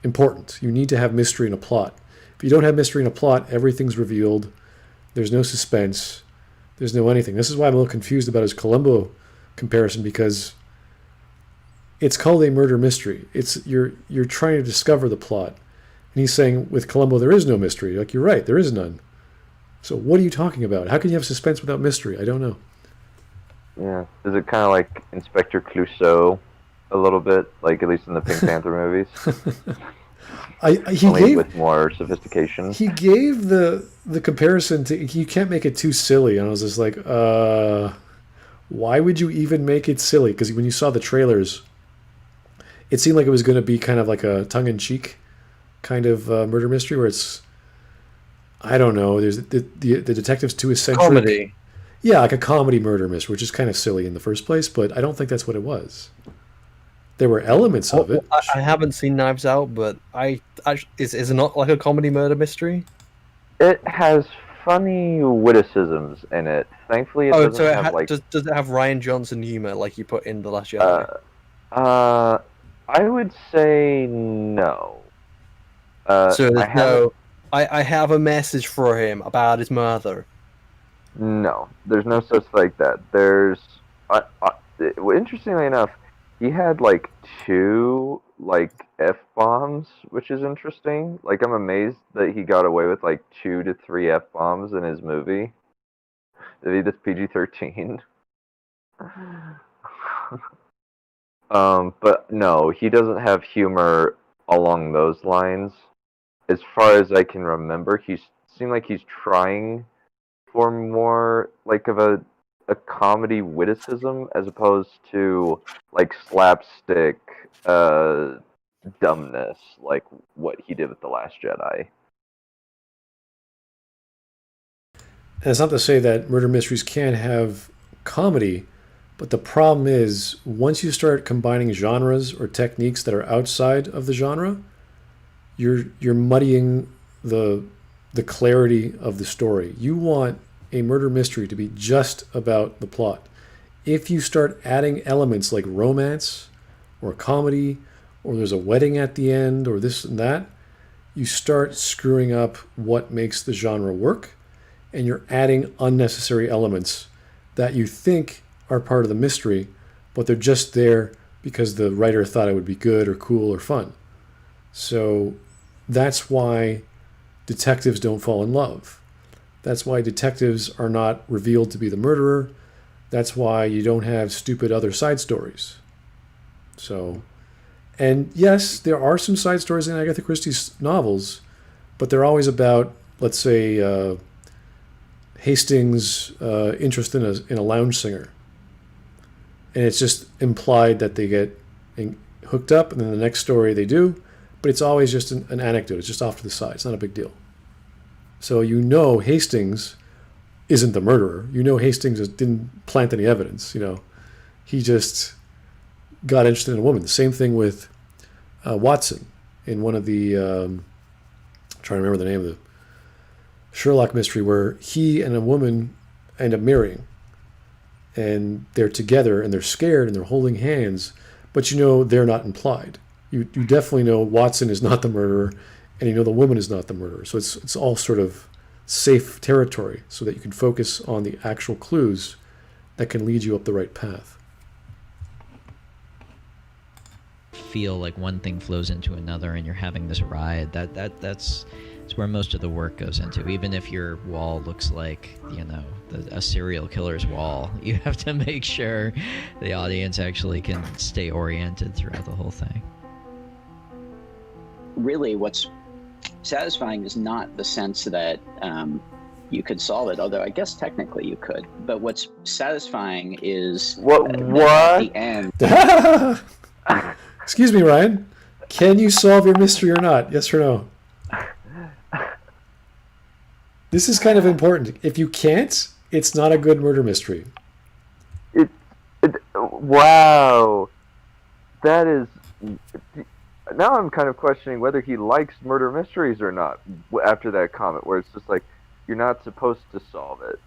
[SPEAKER 2] important. You need to have mystery in a plot. If you don't have mystery in a plot, everything's revealed. There's no suspense. There's no anything. This is why I'm a little confused about his Columbo comparison, because it's called a murder mystery. It's you're trying to discover the plot. And he's saying with Columbo there is no mystery. Like, you're right, there is none. So what are you talking about? How can you have suspense without mystery? I don't know.
[SPEAKER 1] Yeah. Is it kind of like Inspector Clouseau a little bit? Like, at least in the Pink Panther movies?
[SPEAKER 2] He gave,
[SPEAKER 1] with more sophistication.
[SPEAKER 2] He gave the comparison to, you can't make it too silly. And I was just like, why would you even make it silly? Because when you saw the trailers, it seemed like it was going to be kind of like a tongue-in-cheek kind of murder mystery where it's, I don't know, there's the detective's too eccentric.
[SPEAKER 3] Comedy.
[SPEAKER 2] Yeah, like a comedy murder mystery, which is kind of silly in the first place, but I don't think that's what it was. There were elements of it.
[SPEAKER 3] I haven't seen Knives Out, but is it not like a comedy murder mystery?
[SPEAKER 1] It has funny witticisms in it. Thankfully, it doesn't have like...
[SPEAKER 3] Does it have Rian Johnson humor like you put in The Last Jedi?
[SPEAKER 1] I would say no.
[SPEAKER 3] So there's no... I have a message for him about his mother.
[SPEAKER 1] No, there's no such like that. There's... interestingly enough, he had like 2 like F-bombs, which is interesting. Like, I'm amazed that he got away with like 2 to 3 F-bombs in his movie. Did he just PG-13? But no, he doesn't have humor along those lines. As far as I can remember, he seemed like he's trying for more like of a comedy witticism as opposed to like slapstick dumbness like what he did with The Last Jedi.
[SPEAKER 2] And it's not to say that murder mysteries can't have comedy, but the problem is once you start combining genres or techniques that are outside of the genre, you're muddying the clarity of the story. You want a murder mystery to be just about the plot. If you start adding elements like romance or comedy, or there's a wedding at the end, or this and that, you start screwing up what makes the genre work, and you're adding unnecessary elements that you think are part of the mystery, but they're just there because the writer thought it would be good or cool or fun. So that's why detectives don't fall in love. That's why detectives are not revealed to be the murderer. That's why you don't have stupid other side stories. So, and yes, there are some side stories in Agatha Christie's novels, but they're always about, let's say, Hastings' interest in a lounge singer. And it's just implied that they get hooked up, and then the next story they do, but it's always just an anecdote. It's just off to the side. It's not a big deal. So you know Hastings isn't the murderer. You know Hastings didn't plant any evidence. He just got interested in a woman. The same thing with Watson in one of the I'm trying to remember the name of the Sherlock mystery, where he and a woman end up marrying, and they're together and they're scared and they're holding hands, but they're not implied. You definitely know Watson is not the murderer, and the woman is not the murderer. So it's all sort of safe territory, so that you can focus on the actual clues that can lead you up the right path.
[SPEAKER 5] Feel like one thing flows into another, and you're having this ride. That's where most of the work goes into. Even if your wall looks like a serial killer's wall, you have to make sure the audience actually can stay oriented throughout the whole thing.
[SPEAKER 8] Really, what's satisfying is not the sense that you could solve it, although I guess technically you could. But what's satisfying is
[SPEAKER 1] what?
[SPEAKER 8] At the end.
[SPEAKER 2] Excuse me, Ryan. Can you solve your mystery or not? Yes or no? This is kind of important. If you can't, it's not a good murder mystery.
[SPEAKER 1] Wow. That is... Now I'm kind of questioning whether he likes murder mysteries or not after that comment, where it's just like, you're not supposed to solve it.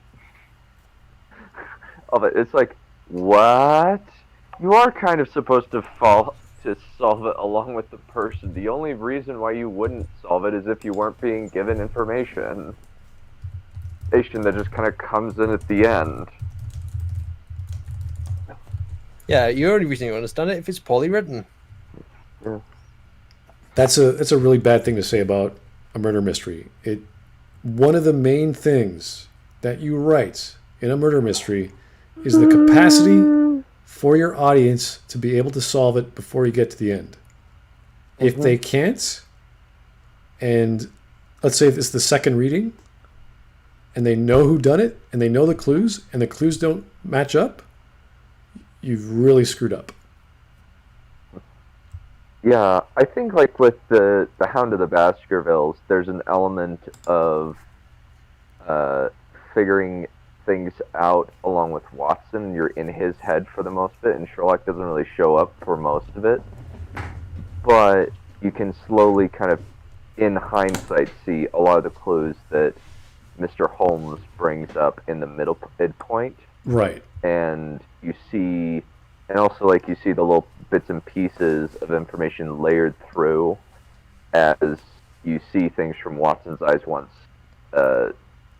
[SPEAKER 1] It's like, what? You are kind of supposed to solve it along with the person. The only reason why you wouldn't solve it is if you weren't being given information that just kind of comes in at the end.
[SPEAKER 3] Yeah, the only reason you understand it if it's poorly written.
[SPEAKER 1] Yeah.
[SPEAKER 2] That's a really bad thing to say about a murder mystery. One of the main things that you write in a murder mystery is the capacity for your audience to be able to solve it before you get to the end. If they can't, and let's say it's the second reading, and they know who done it, and they know the clues, and the clues don't match up, you've really screwed up.
[SPEAKER 1] Yeah, I think like with the Hound of the Baskervilles, there's an element of figuring things out along with Watson. You're in his head for the most bit, and Sherlock doesn't really show up for most of it. But you can slowly kind of, in hindsight, see a lot of the clues that Mr. Holmes brings up in the midpoint.
[SPEAKER 2] Right.
[SPEAKER 1] And you see, and also like you see the little bits and pieces of information layered through as you see things from Watson's eyes once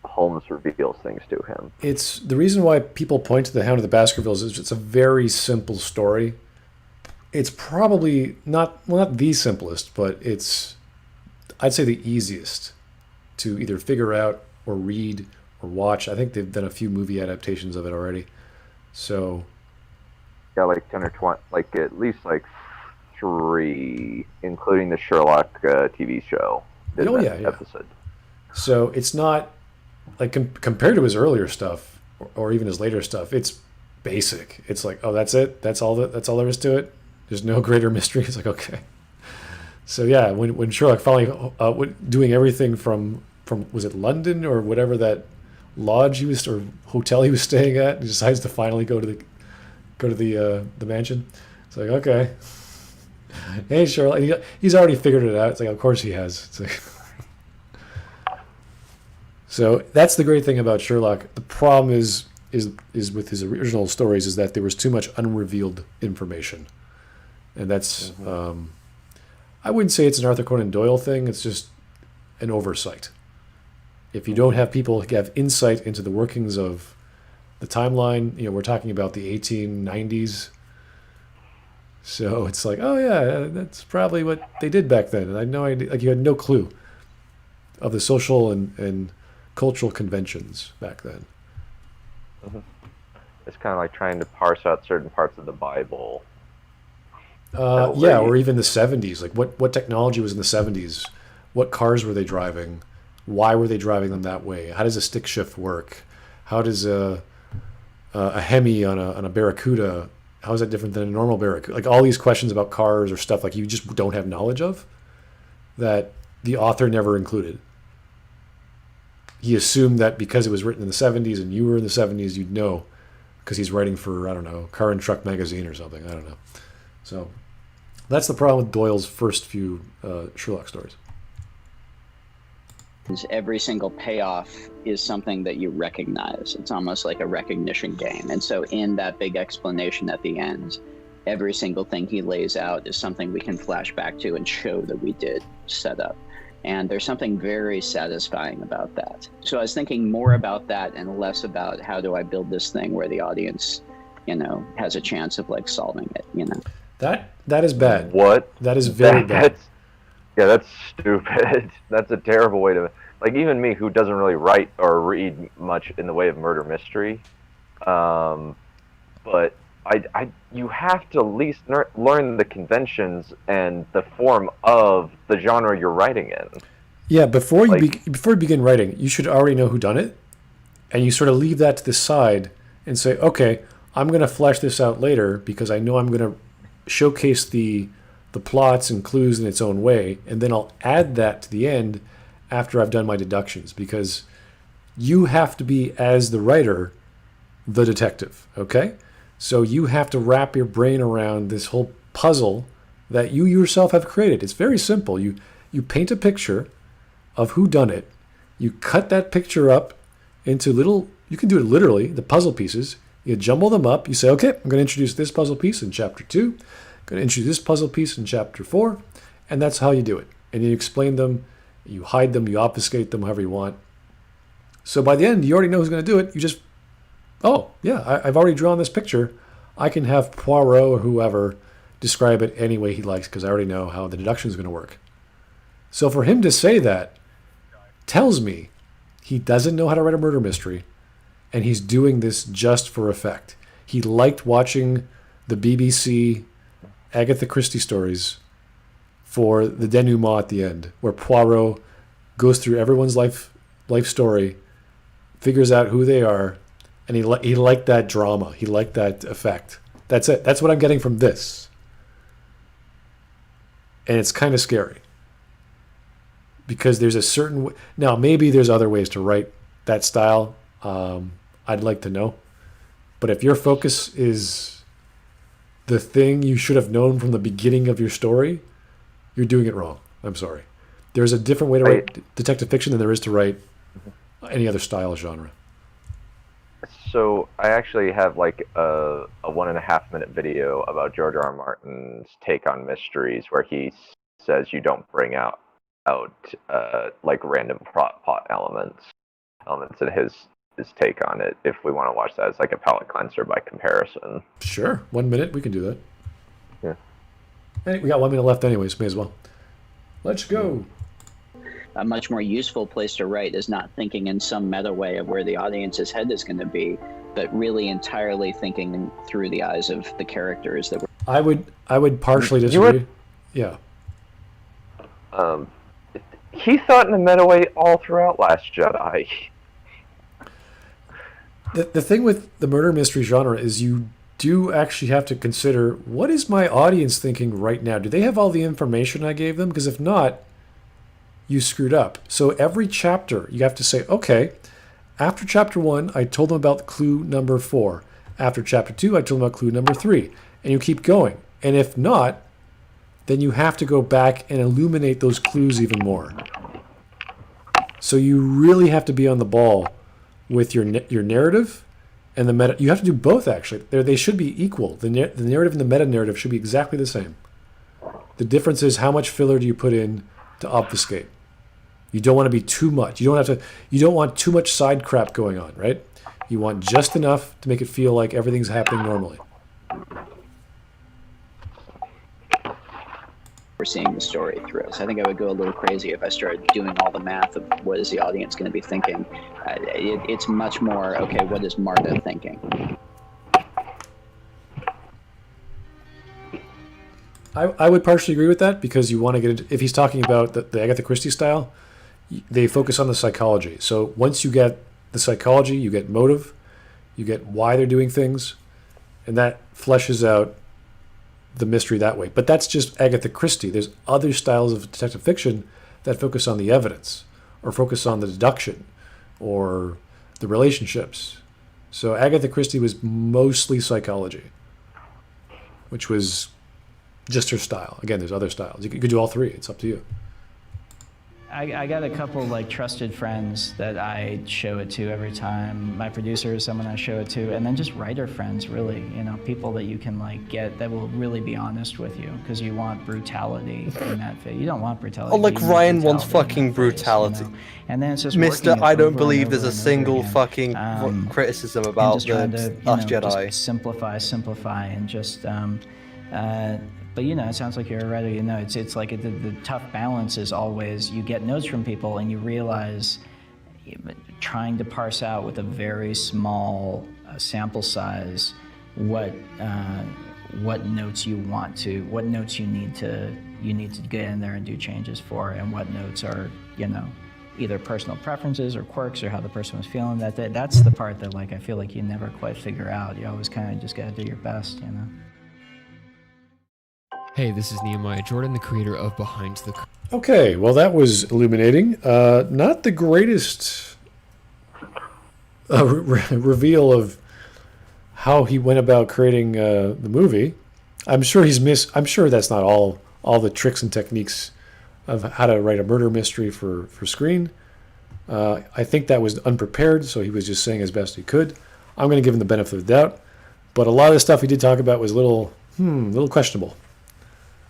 [SPEAKER 1] Holmes reveals things to him.
[SPEAKER 2] It's the reason why people point to the Hound of the Baskervilles is it's a very simple story. It's probably not the simplest, but it's, I'd say, the easiest to either figure out or read or watch. I think they've done a few movie adaptations of it already. So
[SPEAKER 1] yeah, like 10 or 20, like at least like 3, including the Sherlock TV show. Episode.
[SPEAKER 2] So it's not like compared to his earlier stuff or even his later stuff. It's basic. It's like, oh, that's it. That's all there is to it. There's no greater mystery. It's like, okay. So yeah, when Sherlock finally doing everything from was it London or whatever that lodge or hotel he was staying at, he decides to finally go to the mansion. It's like, okay, hey Sherlock, he's already figured it out. It's like, of course he has. It's like, so that's the great thing about Sherlock. The problem is with his original stories is that there was too much unrevealed information, and that's I wouldn't say it's an Arthur Conan Doyle thing. It's just an oversight. If you don't have people who have insight into the workings of the timeline, we're talking about the 1890s. So it's like, oh yeah, that's probably what they did back then. And I had no idea, like you had no clue of the social and cultural conventions back then.
[SPEAKER 1] It's kind of like trying to parse out certain parts of the Bible.
[SPEAKER 2] Yeah, or even the 70s. Like what technology was in the 70s? What cars were they driving? Why were they driving them that way? How does a stick shift work? How does a Hemi on a Barracuda, how is that different than a normal Barracuda? Like all these questions about cars or stuff like you just don't have knowledge of that the author never included. he assumed that because it was written in the 70s and you were in the 70s, you'd know, because he's writing for, I don't know, Car and Truck magazine or something. I don't know. So that's the problem with Doyle's first few Sherlock stories.
[SPEAKER 8] Every single payoff is something that you recognize. It's almost like a recognition game. And so in that big explanation at the end, every single thing he lays out is something we can flash back to and show that we did set up. And there's something very satisfying about that. So I was thinking more about that and less about how do I build this thing where the audience, has a chance of like solving it,
[SPEAKER 2] That is bad.
[SPEAKER 1] What?
[SPEAKER 2] That is very bad.
[SPEAKER 1] That's stupid. That's a terrible way to, like, even me who doesn't really write or read much in the way of murder mystery, but you have to at least learn the conventions and the form of the genre you're writing in.
[SPEAKER 2] Yeah, before you begin writing, you should already know who done it, and you sort of leave that to the side and say, okay, I'm going to flesh this out later because I know I'm going to showcase the plots and clues in its own way, and then I'll add that to the end after I've done my deductions, because you have to be, as the writer, the detective, okay? So you have to wrap your brain around this whole puzzle that you yourself have created. It's very simple. You paint a picture of who done it. You cut that picture up into little, you can do it literally, the puzzle pieces. You jumble them up. You say, okay, I'm going to introduce this puzzle piece in chapter 2. I'm going to introduce this puzzle piece in chapter 4. And that's how you do it. And you explain them, you hide them, you obfuscate them, however you want. So by the end, you already know who's going to do it. You just, oh, yeah, I've already drawn this picture. I can have Poirot or whoever describe it any way he likes because I already know how the deduction is going to work. So for him to say that tells me he doesn't know how to write a murder mystery, and he's doing this just for effect. He liked watching the BBC Agatha Christie stories for the denouement at the end, where Poirot goes through everyone's life story, figures out who they are, and he liked that drama. He liked that effect. That's it. That's what I'm getting from this. And it's kind of scary. Because there's a certain... Now, maybe there's other ways to write that style. I'd like to know. But if your focus is the thing you should have known from the beginning of your story, you're doing it wrong. I'm sorry. There's a different way to write detective fiction than there is to write any other style genre.
[SPEAKER 1] So I actually have like a 1.5 minute video about George R. R. Martin's take on mysteries, where he says you don't bring out like random plot elements in his take on it. If we want to watch that as like a palate cleanser by comparison.
[SPEAKER 2] Sure, 1 minute, we can do that.
[SPEAKER 1] Yeah.
[SPEAKER 2] Hey, we got 1 minute left anyways, may as well. Let's go.
[SPEAKER 8] A much more useful place to write is not thinking in some meta way of where the audience's head is going to be, but really entirely thinking through the eyes of the characters that we're...
[SPEAKER 2] I would partially disagree. Yeah.
[SPEAKER 1] He thought in a meta way all throughout Last Jedi.
[SPEAKER 2] The thing with the murder mystery genre is you do actually have to consider, what is my audience thinking right now? Do they have all the information I gave them? Because if not, you screwed up. So every chapter, you have to say, okay, after chapter 1, I told them about clue number 4. After chapter 2, I told them about clue number 3. And you keep going. And if not, then you have to go back and illuminate those clues even more. So you really have to be on the ball with your narrative and the meta. You have to do both, actually. They should be equal. The narrative and the meta-narrative should be exactly the same. The difference is how much filler do you put in to obfuscate. You don't want to be too much. You don't want too much side crap going on, right? You want just enough to make it feel like everything's happening normally.
[SPEAKER 8] We're seeing the story through. So I think I would go a little crazy if I started doing all the math of what is the audience going to be thinking. It's much more, okay, what is Marta thinking?
[SPEAKER 2] I would partially agree with that, because you want to get into, if he's talking about the Agatha Christie style, they focus on the psychology. So once you get the psychology, you get motive, you get why they're doing things, and that fleshes out the mystery that way. But that's just Agatha Christie. There's other styles of detective fiction that focus on the evidence or focus on the deduction. or the relationships. So Agatha Christie was mostly psychology, which was just her style. Again, there's other styles. You could do all three. It's up to you.
[SPEAKER 10] I got a couple like trusted friends that I show it to every time. My producer is someone I show it to, and then just writer friends, really. You know, people that you can like get that will really be honest with you, because you want brutality in that face. You don't want brutality.
[SPEAKER 3] Oh, like
[SPEAKER 10] you want
[SPEAKER 3] Ryan wants
[SPEAKER 10] brutality
[SPEAKER 3] fucking
[SPEAKER 10] in that
[SPEAKER 3] brutality.
[SPEAKER 10] face, you know? And then it's just
[SPEAKER 3] Mister,
[SPEAKER 10] working it
[SPEAKER 3] I don't
[SPEAKER 10] over
[SPEAKER 3] believe
[SPEAKER 10] and
[SPEAKER 3] there's
[SPEAKER 10] over
[SPEAKER 3] a
[SPEAKER 10] and over
[SPEAKER 3] single
[SPEAKER 10] again.
[SPEAKER 3] fucking criticism
[SPEAKER 10] And
[SPEAKER 3] about
[SPEAKER 10] just
[SPEAKER 3] the
[SPEAKER 10] trying to,
[SPEAKER 3] Last Jedi.
[SPEAKER 10] just simplify, and just. But you know, it sounds like you're a writer. You know, it's like the tough balance is always you get notes from people and you realize trying to parse out with a very small sample size what notes you want to, what notes you need to get in there and do changes for, and what notes are, you know, either personal preferences or quirks or how the person was feeling that day. That's the part that like I feel like you never quite figure out. You always kind of just got to do your best, you know.
[SPEAKER 4] Hey, this is Nehemiah Jordan, the creator of Behind the Curtain.
[SPEAKER 2] Okay, well, that was illuminating. Not the greatest reveal of how he went about creating the movie. I'm sure I'm sure that's not all the tricks and techniques of how to write a murder mystery for screen. I think that was unprepared, so he was just saying as best he could. I'm going to give him the benefit of the doubt, but a lot of the stuff he did talk about was a little questionable.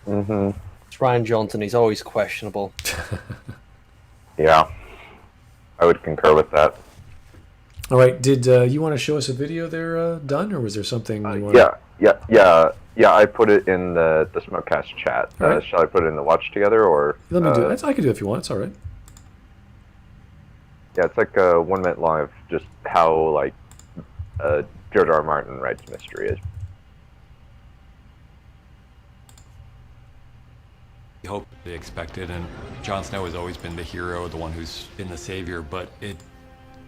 [SPEAKER 1] Mm-hmm.
[SPEAKER 3] It's Rian Johnson. He's always questionable.
[SPEAKER 1] Yeah, I would concur with that.
[SPEAKER 2] All right, did you want to show us a video there, Dunn, or was there something you want?
[SPEAKER 1] Yeah. I put it in the Smudcast chat.
[SPEAKER 2] Right.
[SPEAKER 1] Shall I put it in the watch together, or?
[SPEAKER 2] Let me do it. I can do it if you want. It's all right.
[SPEAKER 1] Yeah, it's like 1 minute long of just how like George R. R. Martin writes mystery is.
[SPEAKER 11] Hope they expected, and Jon Snow has always been the hero, the one who's been the savior, but it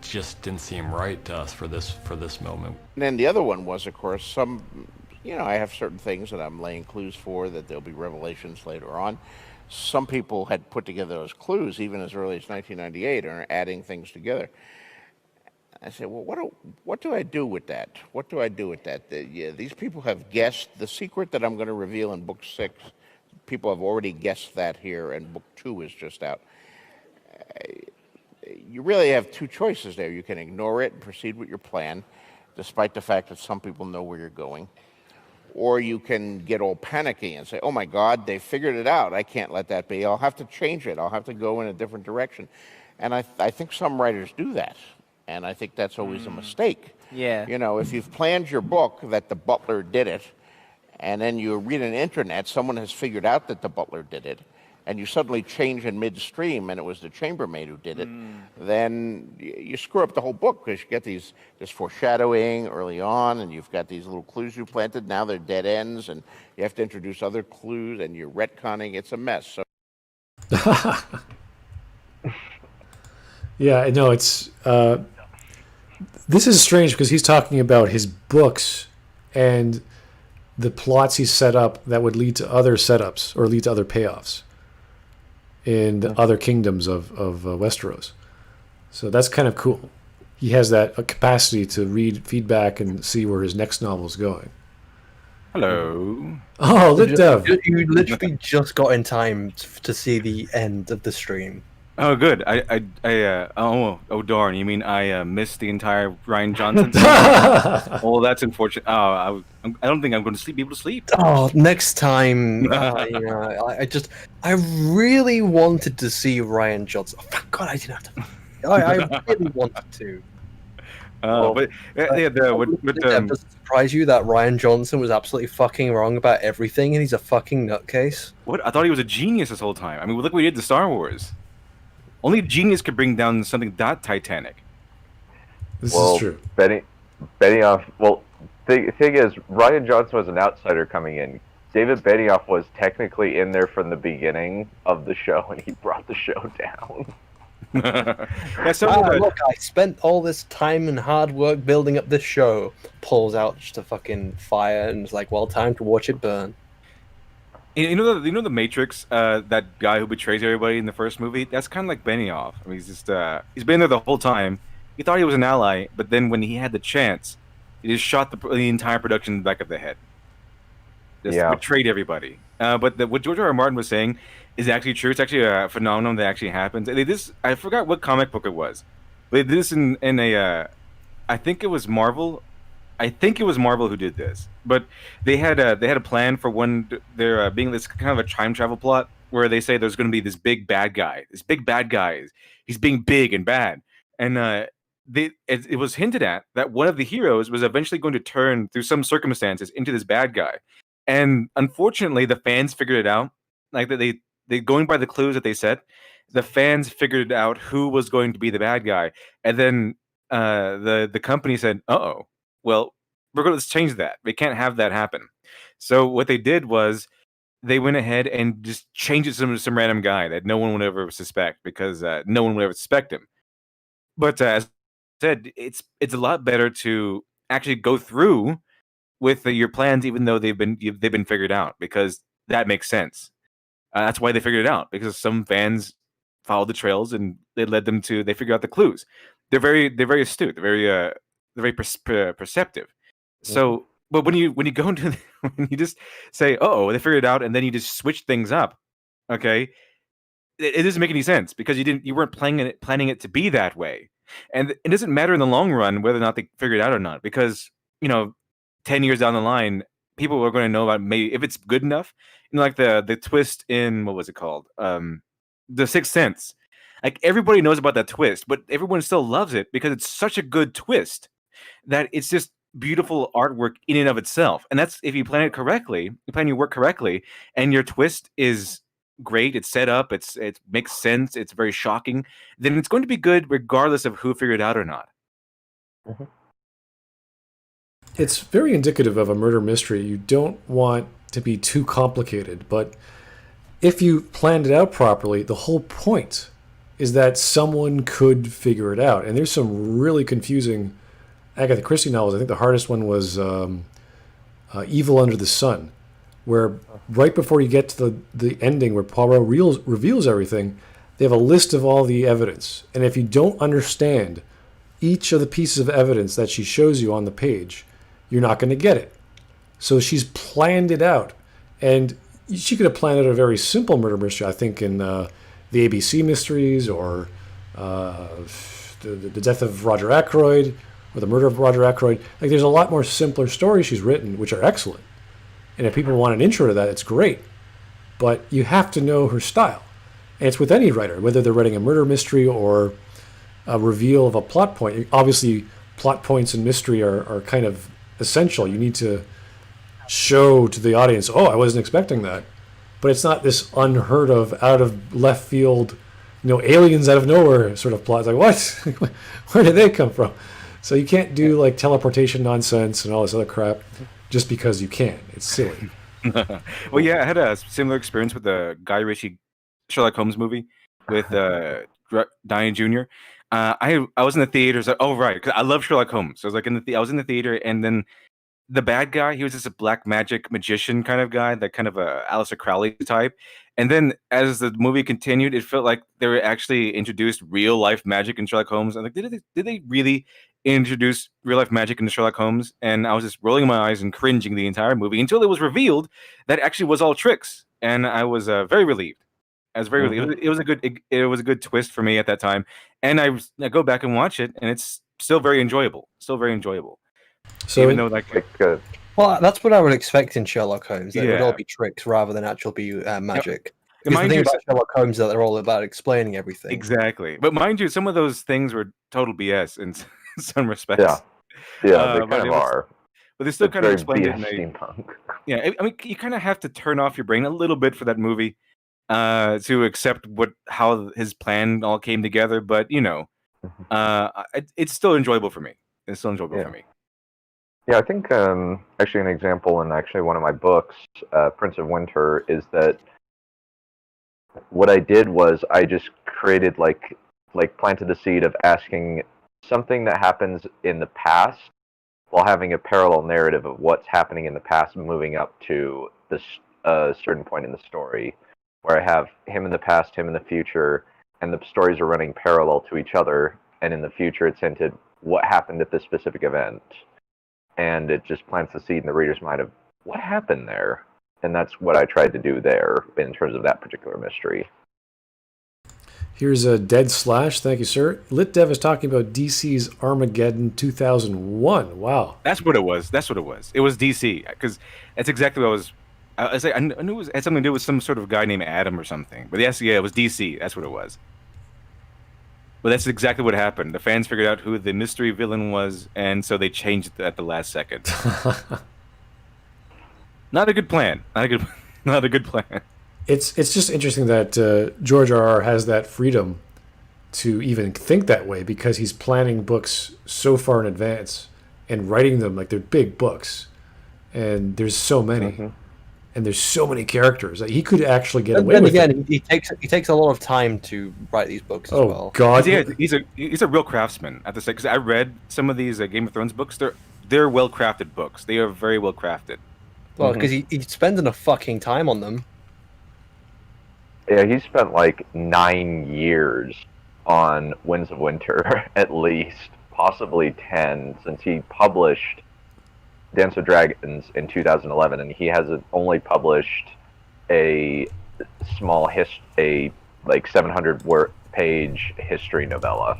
[SPEAKER 11] just didn't seem right to us for this moment.
[SPEAKER 12] And then the other one was, of course, I have certain things that I'm laying clues for, that there'll be revelations later on. Some people had put together those clues even as early as 1998 and are adding things together. I said, well, what do I do with that? What do I do with that? These people have guessed the secret that I'm going to reveal in book 6. People have already guessed that here, and book 2 is just out. You really have two choices there. You can ignore it and proceed with your plan, despite the fact that some people know where you're going. Or you can get all panicky and say, oh my God, they figured it out. I can't let that be. I'll have to change it. I'll have to go in a different direction. And I think some writers do that. And I think that's always a mistake.
[SPEAKER 13] Yeah.
[SPEAKER 12] You know, if you've planned your book that the butler did it, and then you read on the internet, someone has figured out that the butler did it, and you suddenly change in midstream and it was the chambermaid who did it, then you screw up the whole book, because you get this foreshadowing early on, and you've got these little clues you planted. Now they're dead ends, and you have to introduce other clues, and you're retconning. It's a mess. So.
[SPEAKER 2] Yeah, no, it's... this is strange, because he's talking about his books and the plots he set up that would lead to other setups or lead to other payoffs in the other kingdoms of Westeros. So that's kind of cool. He has that capacity to read feedback and see where his next novel is going.
[SPEAKER 14] Hello.
[SPEAKER 2] Oh, LitDev.
[SPEAKER 3] You literally just got in time to see the end of the stream.
[SPEAKER 14] Oh, good. Oh, darn. You mean I missed the entire Rian Johnson thing? Oh, that's unfortunate. Oh, I don't think I'm going to be able to sleep.
[SPEAKER 3] Oh, next time. I really wanted to see Rian Johnson. Oh, thank God I didn't have to. I really wanted to. Does it surprise you that Rian Johnson was absolutely fucking wrong about everything, and he's a fucking nutcase?
[SPEAKER 14] What? I thought he was a genius this whole time. I mean, look what he did to Star Wars. Only a genius could bring down something that titanic.
[SPEAKER 2] This is true.
[SPEAKER 1] Benioff. Well, the thing is, Rian Johnson was an outsider coming in. David Benioff was technically in there from the beginning of the show, and he brought the show down.
[SPEAKER 3] Look, I spent all this time and hard work building up this show. Pulls out just a fucking fire and is like, well, time to watch it burn.
[SPEAKER 14] You know the Matrix, that guy who betrays everybody in the first movie? That's kind of like Benioff. I mean, he's been there the whole time, he thought he was an ally, but then when he had the chance, he just shot the entire production in the back of the head. Just betrayed everybody. But what George R. R. Martin was saying is actually true. It's actually a phenomenon that actually happens. They did this, I forgot what comic book it was. They did this in a, I think it was Marvel. I think it was Marvel who did this. But they had a plan for when they're being this kind of a time travel plot where they say there's going to be this big bad guy. This big bad guy. He's being big and bad. And it was hinted at that one of the heroes was eventually going to turn through some circumstances into this bad guy. And unfortunately, the fans figured it out. Like that, they going by the clues that they set, the fans figured out who was going to be the bad guy, and then the company said, "Uh-oh, well, we're going to change that. We can't have that happen." So what they did was they went ahead and just changed it to some random guy that no one would ever suspect because no one would ever suspect him. But as I said, it's a lot better to actually go through with your plans, even though they've been figured out, because that makes sense. That's why they figured it out, because some fans followed the trails and they figured out the clues. They're very astute. They're very perceptive. So, but when you go into when you just say, "Oh, they figured it out," and then you just switch things up, okay, it doesn't make any sense because you weren't planning it to be that way, and it doesn't matter in the long run whether or not they figured it out or not, because 10 years down the line, people are going to know about maybe if it's good enough. Like the twist in what was it called? The Sixth Sense. Like everybody knows about that twist, but everyone still loves it because it's such a good twist that it's just beautiful artwork in and of itself. And that's if you plan it correctly, you plan your work correctly, and your twist is great. It's set up. It makes sense. It's very shocking. Then it's going to be good regardless of who figured it out or not.
[SPEAKER 1] Mm-hmm.
[SPEAKER 2] It's very indicative of a murder mystery. You don't want to be too complicated, but if you planned it out properly, the whole point is that someone could figure it out. And there's some really confusing Agatha Christie novels. I think the hardest one was Evil Under the Sun, where right before you get to the ending where Poirot reveals everything, they have a list of all the evidence. And if you don't understand each of the pieces of evidence that she shows you on the page, you're not going to get it. So she's planned it out. And she could have planned out a very simple murder mystery, I think, in the ABC mysteries, or the death of Roger Ackroyd, or the murder of Roger Ackroyd. Like, there's a lot more simpler stories she's written, which are excellent. And if people want an intro to that, it's great. But you have to know her style. And it's with any writer, whether they're writing a murder mystery or a reveal of a plot point. Obviously, plot points in mystery are kind of essential. You need to show to the audience, "Oh, I wasn't expecting that." But it's not this unheard of, out of left field, aliens out of nowhere sort of plot. It's like, what? Where did they come from? So you can't do like teleportation nonsense and all this other crap just because you can. It's silly.
[SPEAKER 14] Well, yeah, I had a similar experience with the Guy Ritchie Sherlock Holmes movie with Downey Jr. I was in the theaters. Oh, right, because I love Sherlock Holmes. So I was like I was in the theater, and then the bad guy, he was just a black magic magician kind of guy, that kind of a Aleister Crowley type. And then as the movie continued, it felt like they were actually introduced real life magic in Sherlock Holmes. I'm like, did they really introduce real life magic into Sherlock Holmes? And I was just rolling my eyes and cringing the entire movie until it was revealed that actually was all tricks, and I was very relieved. I was very relieved. It was a good twist for me at that time, and I go back and watch it, and it's still very enjoyable. So even though
[SPEAKER 3] well, that's what I would expect in Sherlock Holmes. That it would all be tricks rather than actually be magic. Because the thing about Sherlock Holmes is that they're all about explaining everything.
[SPEAKER 14] Exactly. But mind you, some of those things were total BS in some respects.
[SPEAKER 1] Yeah, they kind of are.
[SPEAKER 14] But they still kind of explained it.
[SPEAKER 1] Steampunk.
[SPEAKER 14] Yeah, I mean, you kind of have to turn off your brain a little bit for that movie to accept how his plan all came together. But it's still enjoyable for me. For me.
[SPEAKER 1] Yeah, I think actually an example in actually one of my books, Prince of Winter, is that what I did was I just created like planted the seed of asking something that happens in the past while having a parallel narrative of what's happening in the past moving up to this certain point in the story, where I have him in the past, him in the future, and the stories are running parallel to each other. and in the future it's hinted what happened at this specific event, and it just plants the seed in the reader's mind of what happened there, and that's what I tried to do there in terms of that particular mystery.
[SPEAKER 2] Here's a Dead Slash. Thank you, sir. LitDev is talking about DC's Armageddon 2001. Wow.
[SPEAKER 14] That's what it was. That's what it was. It was DC, because that's exactly what I was. I knew it had something to do with some sort of guy named Adam or something. But yes, yeah, it was DC. That's what it was. But that's exactly what happened. The fans figured out who the mystery villain was, and so they changed it at the last second. Not a good plan. Not a good plan.
[SPEAKER 2] It's just interesting that George R.R. has that freedom to even think that way, because he's planning books so far in advance and writing them like they're big books, and there's so many, and there's so many characters that he could actually get away with.
[SPEAKER 3] Then again, he takes a lot of time to write these books as well.
[SPEAKER 2] Oh God,
[SPEAKER 14] yeah, he's a real craftsman. I have to say, because I read some of these Game of Thrones books. They're well crafted books. They are very well crafted.
[SPEAKER 3] Well, because he's spending a fucking time on them.
[SPEAKER 1] Yeah, he spent like 9 years on Winds of Winter, at least, possibly 10, since he published Dance of Dragons in 2011, and he has only published a small like 700-page history novella.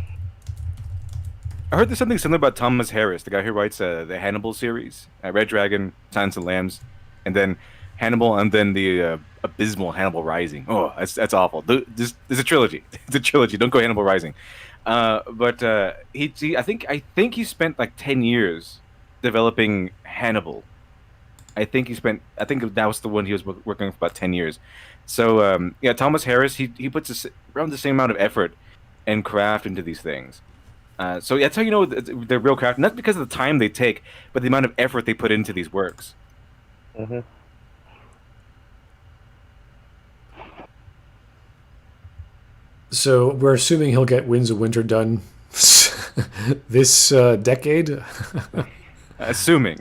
[SPEAKER 14] I heard there's something similar about Thomas Harris, the guy who writes the Hannibal series, Red Dragon, Silence of the Lambs, and then Hannibal, and then the abysmal Hannibal Rising. Oh, that's awful. There's a trilogy. It's a trilogy. Don't go Hannibal Rising. But I think he spent like 10 years developing Hannibal. I think that was the one he was working on for about 10 years. So yeah, Thomas Harris, he puts around the same amount of effort and craft into these things. So that's how you know they're real craft, not because of the time they take, but the amount of effort they put into these works.
[SPEAKER 1] Mm-hmm.
[SPEAKER 2] So we're assuming he'll get Winds of Winter done this decade.
[SPEAKER 14] Assuming.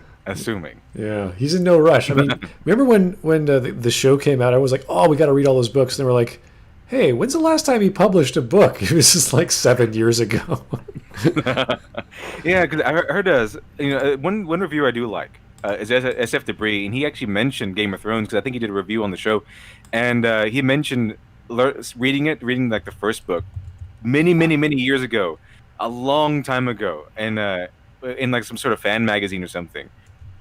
[SPEAKER 2] Yeah, he's in no rush. I mean, remember when the show came out? I was like, oh, we got to read all those books. And they were like, hey, when's the last time he published a book? It was just like 7 years ago.
[SPEAKER 14] Yeah, because I heard one reviewer I do like is SF Debris, and he actually mentioned Game of Thrones because I think he did a review on the show, and he mentioned reading like the first book many years ago, a long time ago, and in like some sort of fan magazine or something,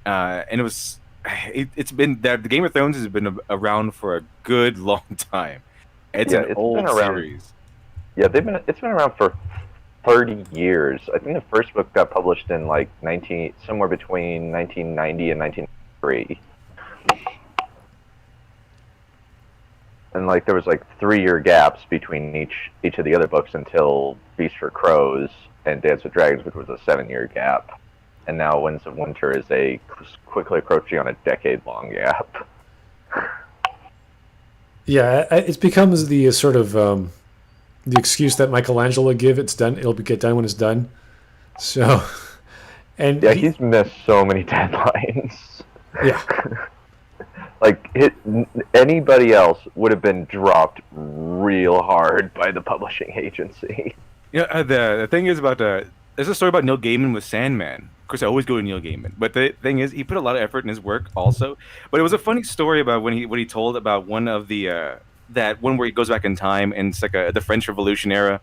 [SPEAKER 14] and it's been that the Game of Thrones has been around for a good long time. It's an old series.
[SPEAKER 1] Yeah, it's been around for 30 years. I think the first book got published in like somewhere between 1990 and 1993. And like there was like 3-year gaps between each of the other books until Feast for Crows and Dance with Dragons, which was a 7-year gap. And now Winds of Winter is a quickly approaching on a decade-long gap.
[SPEAKER 2] Yeah, it becomes the sort of the excuse that Michelangelo would give. It's done. It'll get done when it's done. So, and
[SPEAKER 1] yeah, he's missed so many deadlines.
[SPEAKER 2] Yeah.
[SPEAKER 1] Like anybody else would have been dropped real hard by the publishing agency.
[SPEAKER 14] Yeah, the thing is about there's a story about Neil Gaiman with Sandman. Of course, I always go to Neil Gaiman, but the thing is, he put a lot of effort in his work also. But it was a funny story about what he told about one of the that one where he goes back in time, and it's like the French Revolution era,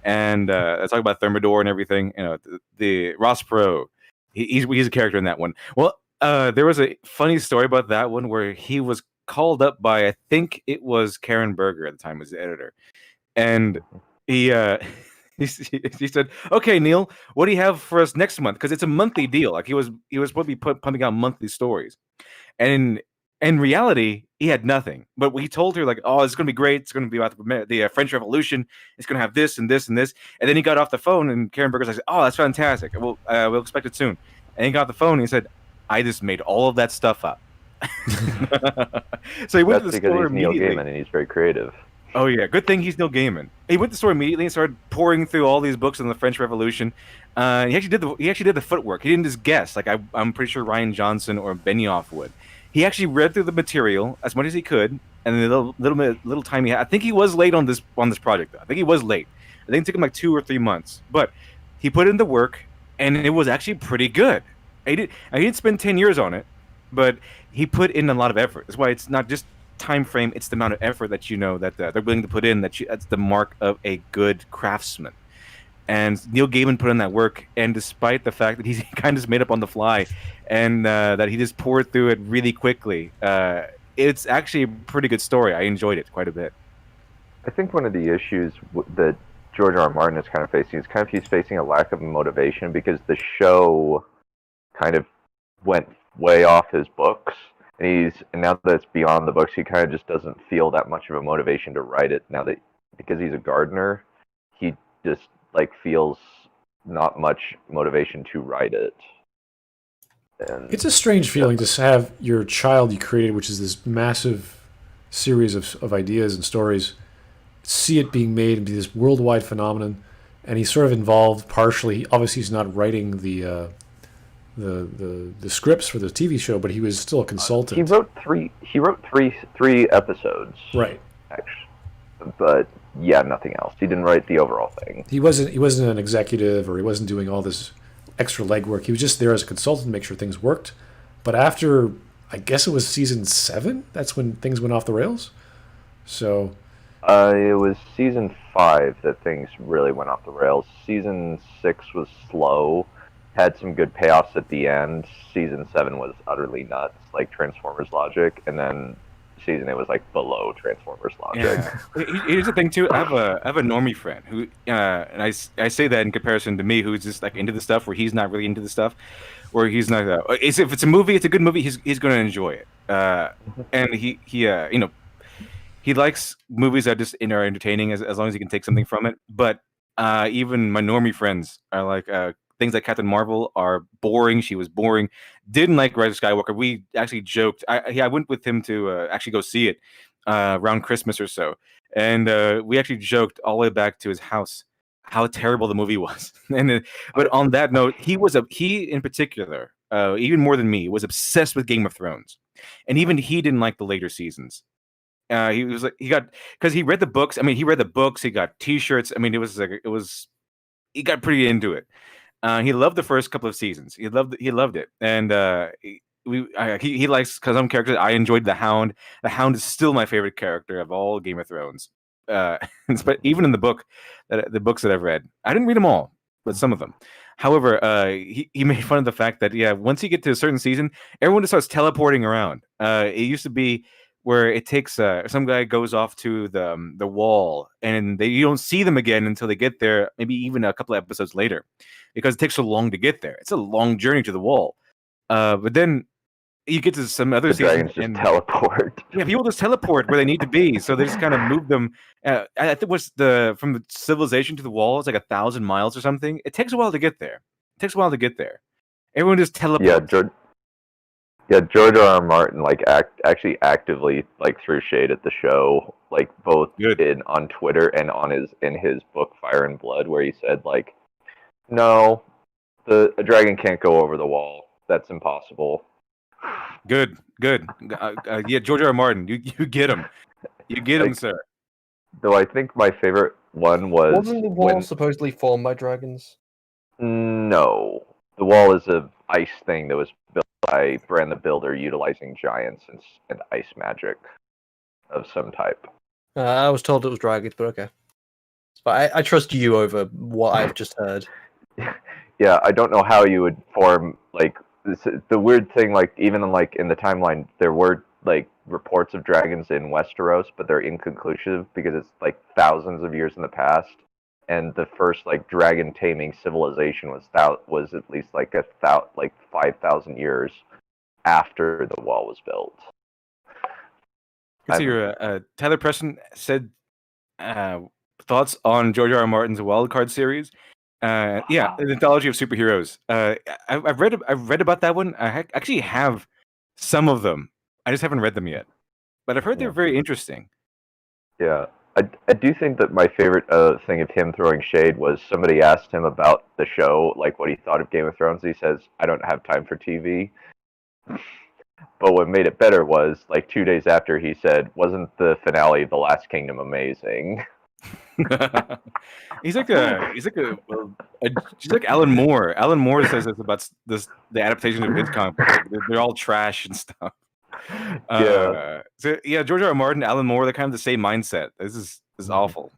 [SPEAKER 14] and I talk about Thermidor and everything. You know, the Ross Perot, he's a character in that one. Well, there was a funny story about that one where he was called up by, I think it was Karen Berger at the time, was the editor, and he said, "Okay, Neil, what do you have for us next month? Because it's a monthly deal. Like he was supposed to be pumping out monthly stories, and in reality, he had nothing. But he told her like, oh, it's going to be great. It's going to be about the French Revolution. It's going to have this and this and this. And then he got off the phone, and Karen Berger's like, oh, that's fantastic. We'll expect it soon. And he got off the phone, and he said, I just made all of that stuff up. So he went to the store immediately.
[SPEAKER 1] He's Neil Gaiman, and he's very creative.
[SPEAKER 14] Oh yeah, good thing he's Neil Gaiman. He went to the store immediately and started pouring through all these books on the French Revolution. He actually did the footwork. He didn't just guess, like I'm pretty sure Rian Johnson or Benioff would. He actually read through the material as much as he could, and the little time he had. I think he was late on this project, though. I think he was late, I think it took him like 2 or 3 months, but he put in the work, and it was actually pretty good. He didn't spend 10 years on it, but he put in a lot of effort. That's why it's not just time frame; it's the amount of effort that that they're willing to put in. That's the mark of a good craftsman. And Neil Gaiman put in that work, and despite the fact that he kind of just made up on the fly, and that he just poured through it really quickly, it's actually a pretty good story. I enjoyed it quite a bit.
[SPEAKER 1] I think one of the issues that George R. R. Martin is kind of facing is he's facing a lack of motivation because the show kind of went way off his books, and now that it's beyond the books, he kind of just doesn't feel that much of a motivation to write it now that because he's a gardener, he just feels not much motivation to write it. And
[SPEAKER 2] it's a strange feeling to have your child you created, which is this massive series of ideas and stories, see it being made and be this worldwide phenomenon, and he's sort of involved partially. Obviously, he's not writing the scripts for the TV show, but he was still a consultant.
[SPEAKER 1] He wrote three episodes,
[SPEAKER 2] right?
[SPEAKER 1] Actually, but yeah, nothing else. He didn't write the overall thing.
[SPEAKER 2] He wasn't an executive, or he wasn't doing all this extra legwork. He was just there as a consultant to make sure things worked. But after, I guess it was season 7, that's when things went off the rails. So
[SPEAKER 1] it was season 5 that things really went off the rails. Season 6 was slow, had some good payoffs at the end. Season 7 was utterly nuts, like Transformers logic, and then season 8 was below Transformers logic.
[SPEAKER 14] Yeah. Here's the thing too. I have a normie friend who, and I say that in comparison to me, who's just into the stuff where he's not really into the stuff, where he's not. If it's a movie, it's a good movie. He's going to enjoy it. And he likes movies that just are entertaining as long as he can take something from it. But even my normie friends are like. Things like Captain Marvel are boring. She was boring. Didn't like Rise of Skywalker. We actually joked. I went with him to actually go see it around Christmas or so, and we actually joked all the way back to his house how terrible the movie was. But on that note, he in particular, even more than me, was obsessed with Game of Thrones, and even he didn't like the later seasons. He was because he read the books. I mean, he read the books. He got T-shirts. I mean, he got pretty into it. He loved the first couple of seasons. He loved it, and he likes some characters. I enjoyed the Hound. The Hound is still my favorite character of all Game of Thrones. But even in the books that I've read, I didn't read them all, but some of them. However, he made fun of the fact that once you get to a certain season, everyone just starts teleporting around. It used to be where it takes some guy goes off to the wall, and you don't see them again until they get there, maybe even a couple of episodes later, because it takes so long to get there. It's a long journey to the wall. But then you get to some other
[SPEAKER 1] seasons and teleport.
[SPEAKER 14] Yeah, people just teleport where they need to be, so they just kind of move them. I think from the civilization to the wall is 1,000 miles or something. It takes a while to get there. Everyone just teleports.
[SPEAKER 1] George R. R. Martin actually actively threw shade at the show, both on Twitter and in his book Fire and Blood, where he said no, a dragon can't go over the wall. That's impossible.
[SPEAKER 14] Good. George R. R. Martin, you get him. You get him, sir.
[SPEAKER 1] Though I think my favorite one
[SPEAKER 3] wasn't the wall supposedly formed by dragons?
[SPEAKER 1] No, the wall is an ice thing that was built by Bran the Builder, utilizing giants and ice magic of some type.
[SPEAKER 3] I was told it was dragons, but okay. But I trust you over what I've just heard.
[SPEAKER 1] Yeah, I don't know how you would form the weird thing. Even in the timeline, there were reports of dragons in Westeros, but they're inconclusive because it's thousands of years in the past. And the first dragon taming civilization was at least 5,000 years after the wall was built.
[SPEAKER 14] Tyler Preston said thoughts on George R. R. Martin's Wildcard series. The anthology of superheroes. I've read about that one. I actually have some of them. I just haven't read them yet, but I've heard they're very interesting.
[SPEAKER 1] Yeah. I do think that my favorite thing of him throwing shade was somebody asked him about the show, what he thought of Game of Thrones. He says, "I don't have time for TV." But what made it better was 2 days after he said, "Wasn't the finale of The Last Kingdom amazing?"
[SPEAKER 14] He's like Alan Moore. Alan Moore says this about the adaptation of his comic book. They're all trash and stuff. So George R. R. Martin, Alan Moore, they're kind of the same mindset. This is awful.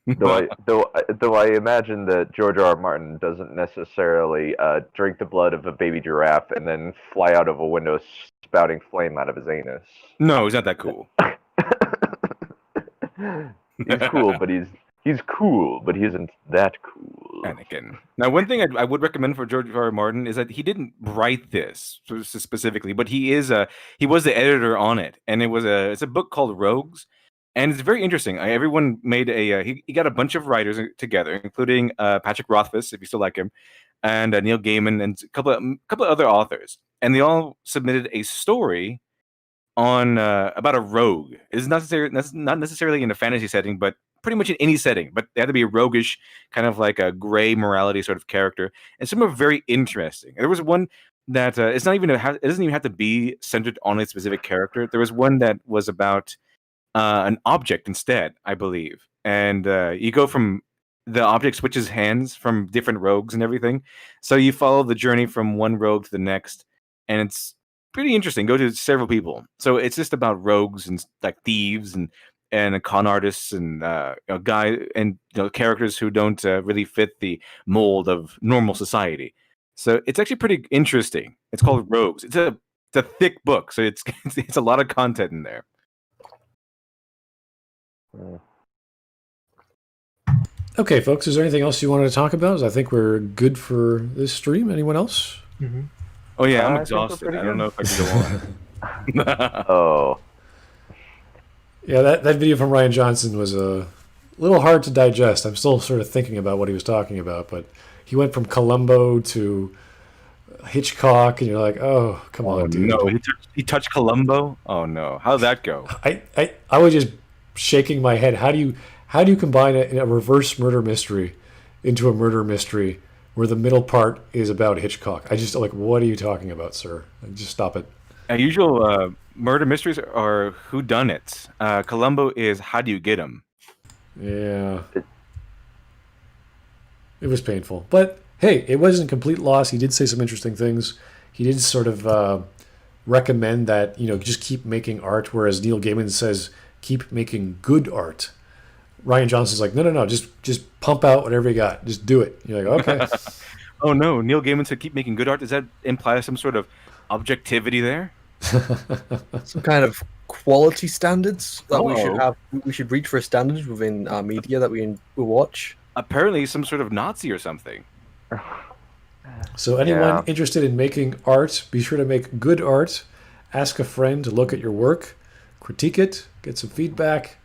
[SPEAKER 1] Though I imagine that George R. R. Martin doesn't necessarily drink the blood of a baby giraffe and then fly out of a window spouting flame out of his anus.
[SPEAKER 14] No, he's not that cool.
[SPEAKER 1] He's cool, but he's cool, but he isn't that cool.
[SPEAKER 14] Anakin. Now, one thing I would recommend for George R. R. Martin is that he didn't write this specifically, but he was the editor on it, and it's a book called Rogues, and it's very interesting. Everyone made he got a bunch of writers together, including Patrick Rothfuss, if you still like him, and Neil Gaiman, and a couple of other authors, and they all submitted a story on about a rogue. It's not necessarily in a fantasy setting, but pretty much in any setting. But they had to be a roguish, kind of like a gray morality sort of character, and some are very interesting. There was one that it doesn't even have to be centered on a specific character. There was one that was about an object instead, I believe, and you go from the object switches hands from different rogues and everything, so you follow the journey from one rogue to the next, and it's pretty interesting. Go to several people. So it's just about rogues and like thieves and con artists and characters who don't really fit the mold of normal society. So it's actually pretty interesting. It's called Rogues. It's a thick book, so it's a lot of content in there.
[SPEAKER 2] Okay, folks, is there anything else you wanted to talk about? I think we're good for this stream. Anyone else?
[SPEAKER 3] Mm-hmm.
[SPEAKER 14] Oh yeah, I'm exhausted. I don't know if I can go on.
[SPEAKER 1] Oh.
[SPEAKER 2] Yeah, that video from Rian Johnson was a little hard to digest. I'm still sort of thinking about what he was talking about, but he went from Columbo to Hitchcock, and you're like, oh, come on, dude.
[SPEAKER 14] No, he touched Columbo? Oh no. How'd that go?
[SPEAKER 2] I was just shaking my head. How do you combine a reverse murder mystery into a murder mystery where the middle part is about Hitchcock? I just like, what are you talking about, sir? Just stop it.
[SPEAKER 14] Usual murder mysteries are whodunits. Columbo is how do you get him?
[SPEAKER 2] Yeah. It was painful. But hey, it wasn't a complete loss. He did say some interesting things. He did sort of recommend that, just keep making art, whereas Neil Gaiman says keep making good art. Rian Johnson's like, no, just pump out whatever you got. Just do it. You're like, okay.
[SPEAKER 14] Oh no, Neil Gaiman said keep making good art. Does that imply some sort of objectivity there?
[SPEAKER 3] Some kind of quality standards that we should have. We should reach for standards within our media that we watch.
[SPEAKER 14] Apparently, some sort of Nazi or something.
[SPEAKER 2] So anyone interested in making art, be sure to make good art. Ask a friend to look at your work, critique it, get some feedback,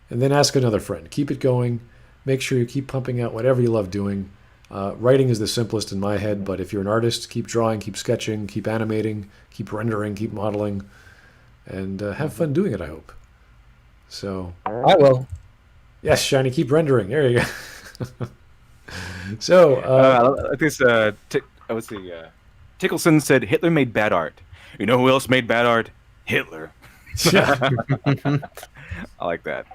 [SPEAKER 2] and then ask another friend. Keep it going. Make sure you keep pumping out whatever you love doing. Writing is the simplest in my head, but if you're an artist, keep drawing, keep sketching, keep animating, keep rendering, keep modeling, and have fun doing it, I hope. So
[SPEAKER 3] I will.
[SPEAKER 2] Yes, Shiny, keep rendering. There you go. So
[SPEAKER 14] this Tickleson said Hitler made bad art. You know who else made bad art? Hitler. I like that.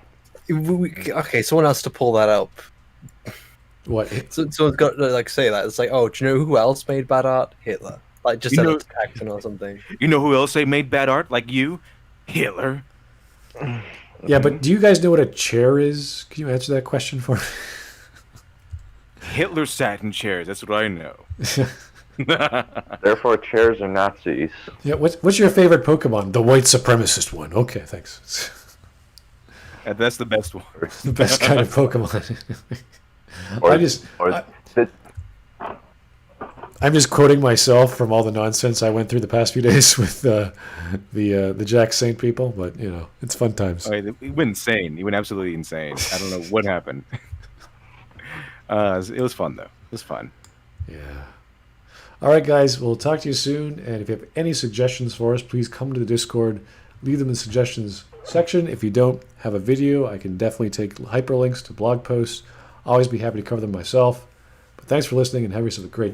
[SPEAKER 3] Okay, someone has to pull that up.
[SPEAKER 2] What?
[SPEAKER 3] So it's got to say that. It's like, oh, do you know who else made bad art? Hitler. Like just an action or something.
[SPEAKER 14] You know who else made bad art? Like you, Hitler.
[SPEAKER 2] Yeah, but do you guys know what a chair is? Can you answer that question for me?
[SPEAKER 14] Hitler sat in chairs. That's what I know.
[SPEAKER 1] Therefore, chairs are Nazis.
[SPEAKER 2] Yeah. What's your favorite Pokemon? The white supremacist one. Okay, thanks.
[SPEAKER 14] That's the best one.
[SPEAKER 2] The best kind of Pokemon. I'm just quoting myself from all the nonsense I went through the past few days with the Jack Saint people, but it's fun times.
[SPEAKER 14] He went insane. He went absolutely insane. I don't know what happened. It was fun though. It was fun.
[SPEAKER 2] Yeah. All right, guys. We'll talk to you soon. And if you have any suggestions for us, please come to the Discord. Leave them in the suggestions section. If you don't have a video, I can definitely take hyperlinks to blog posts. Always be happy to cover them myself. But thanks for listening and have yourself a great day.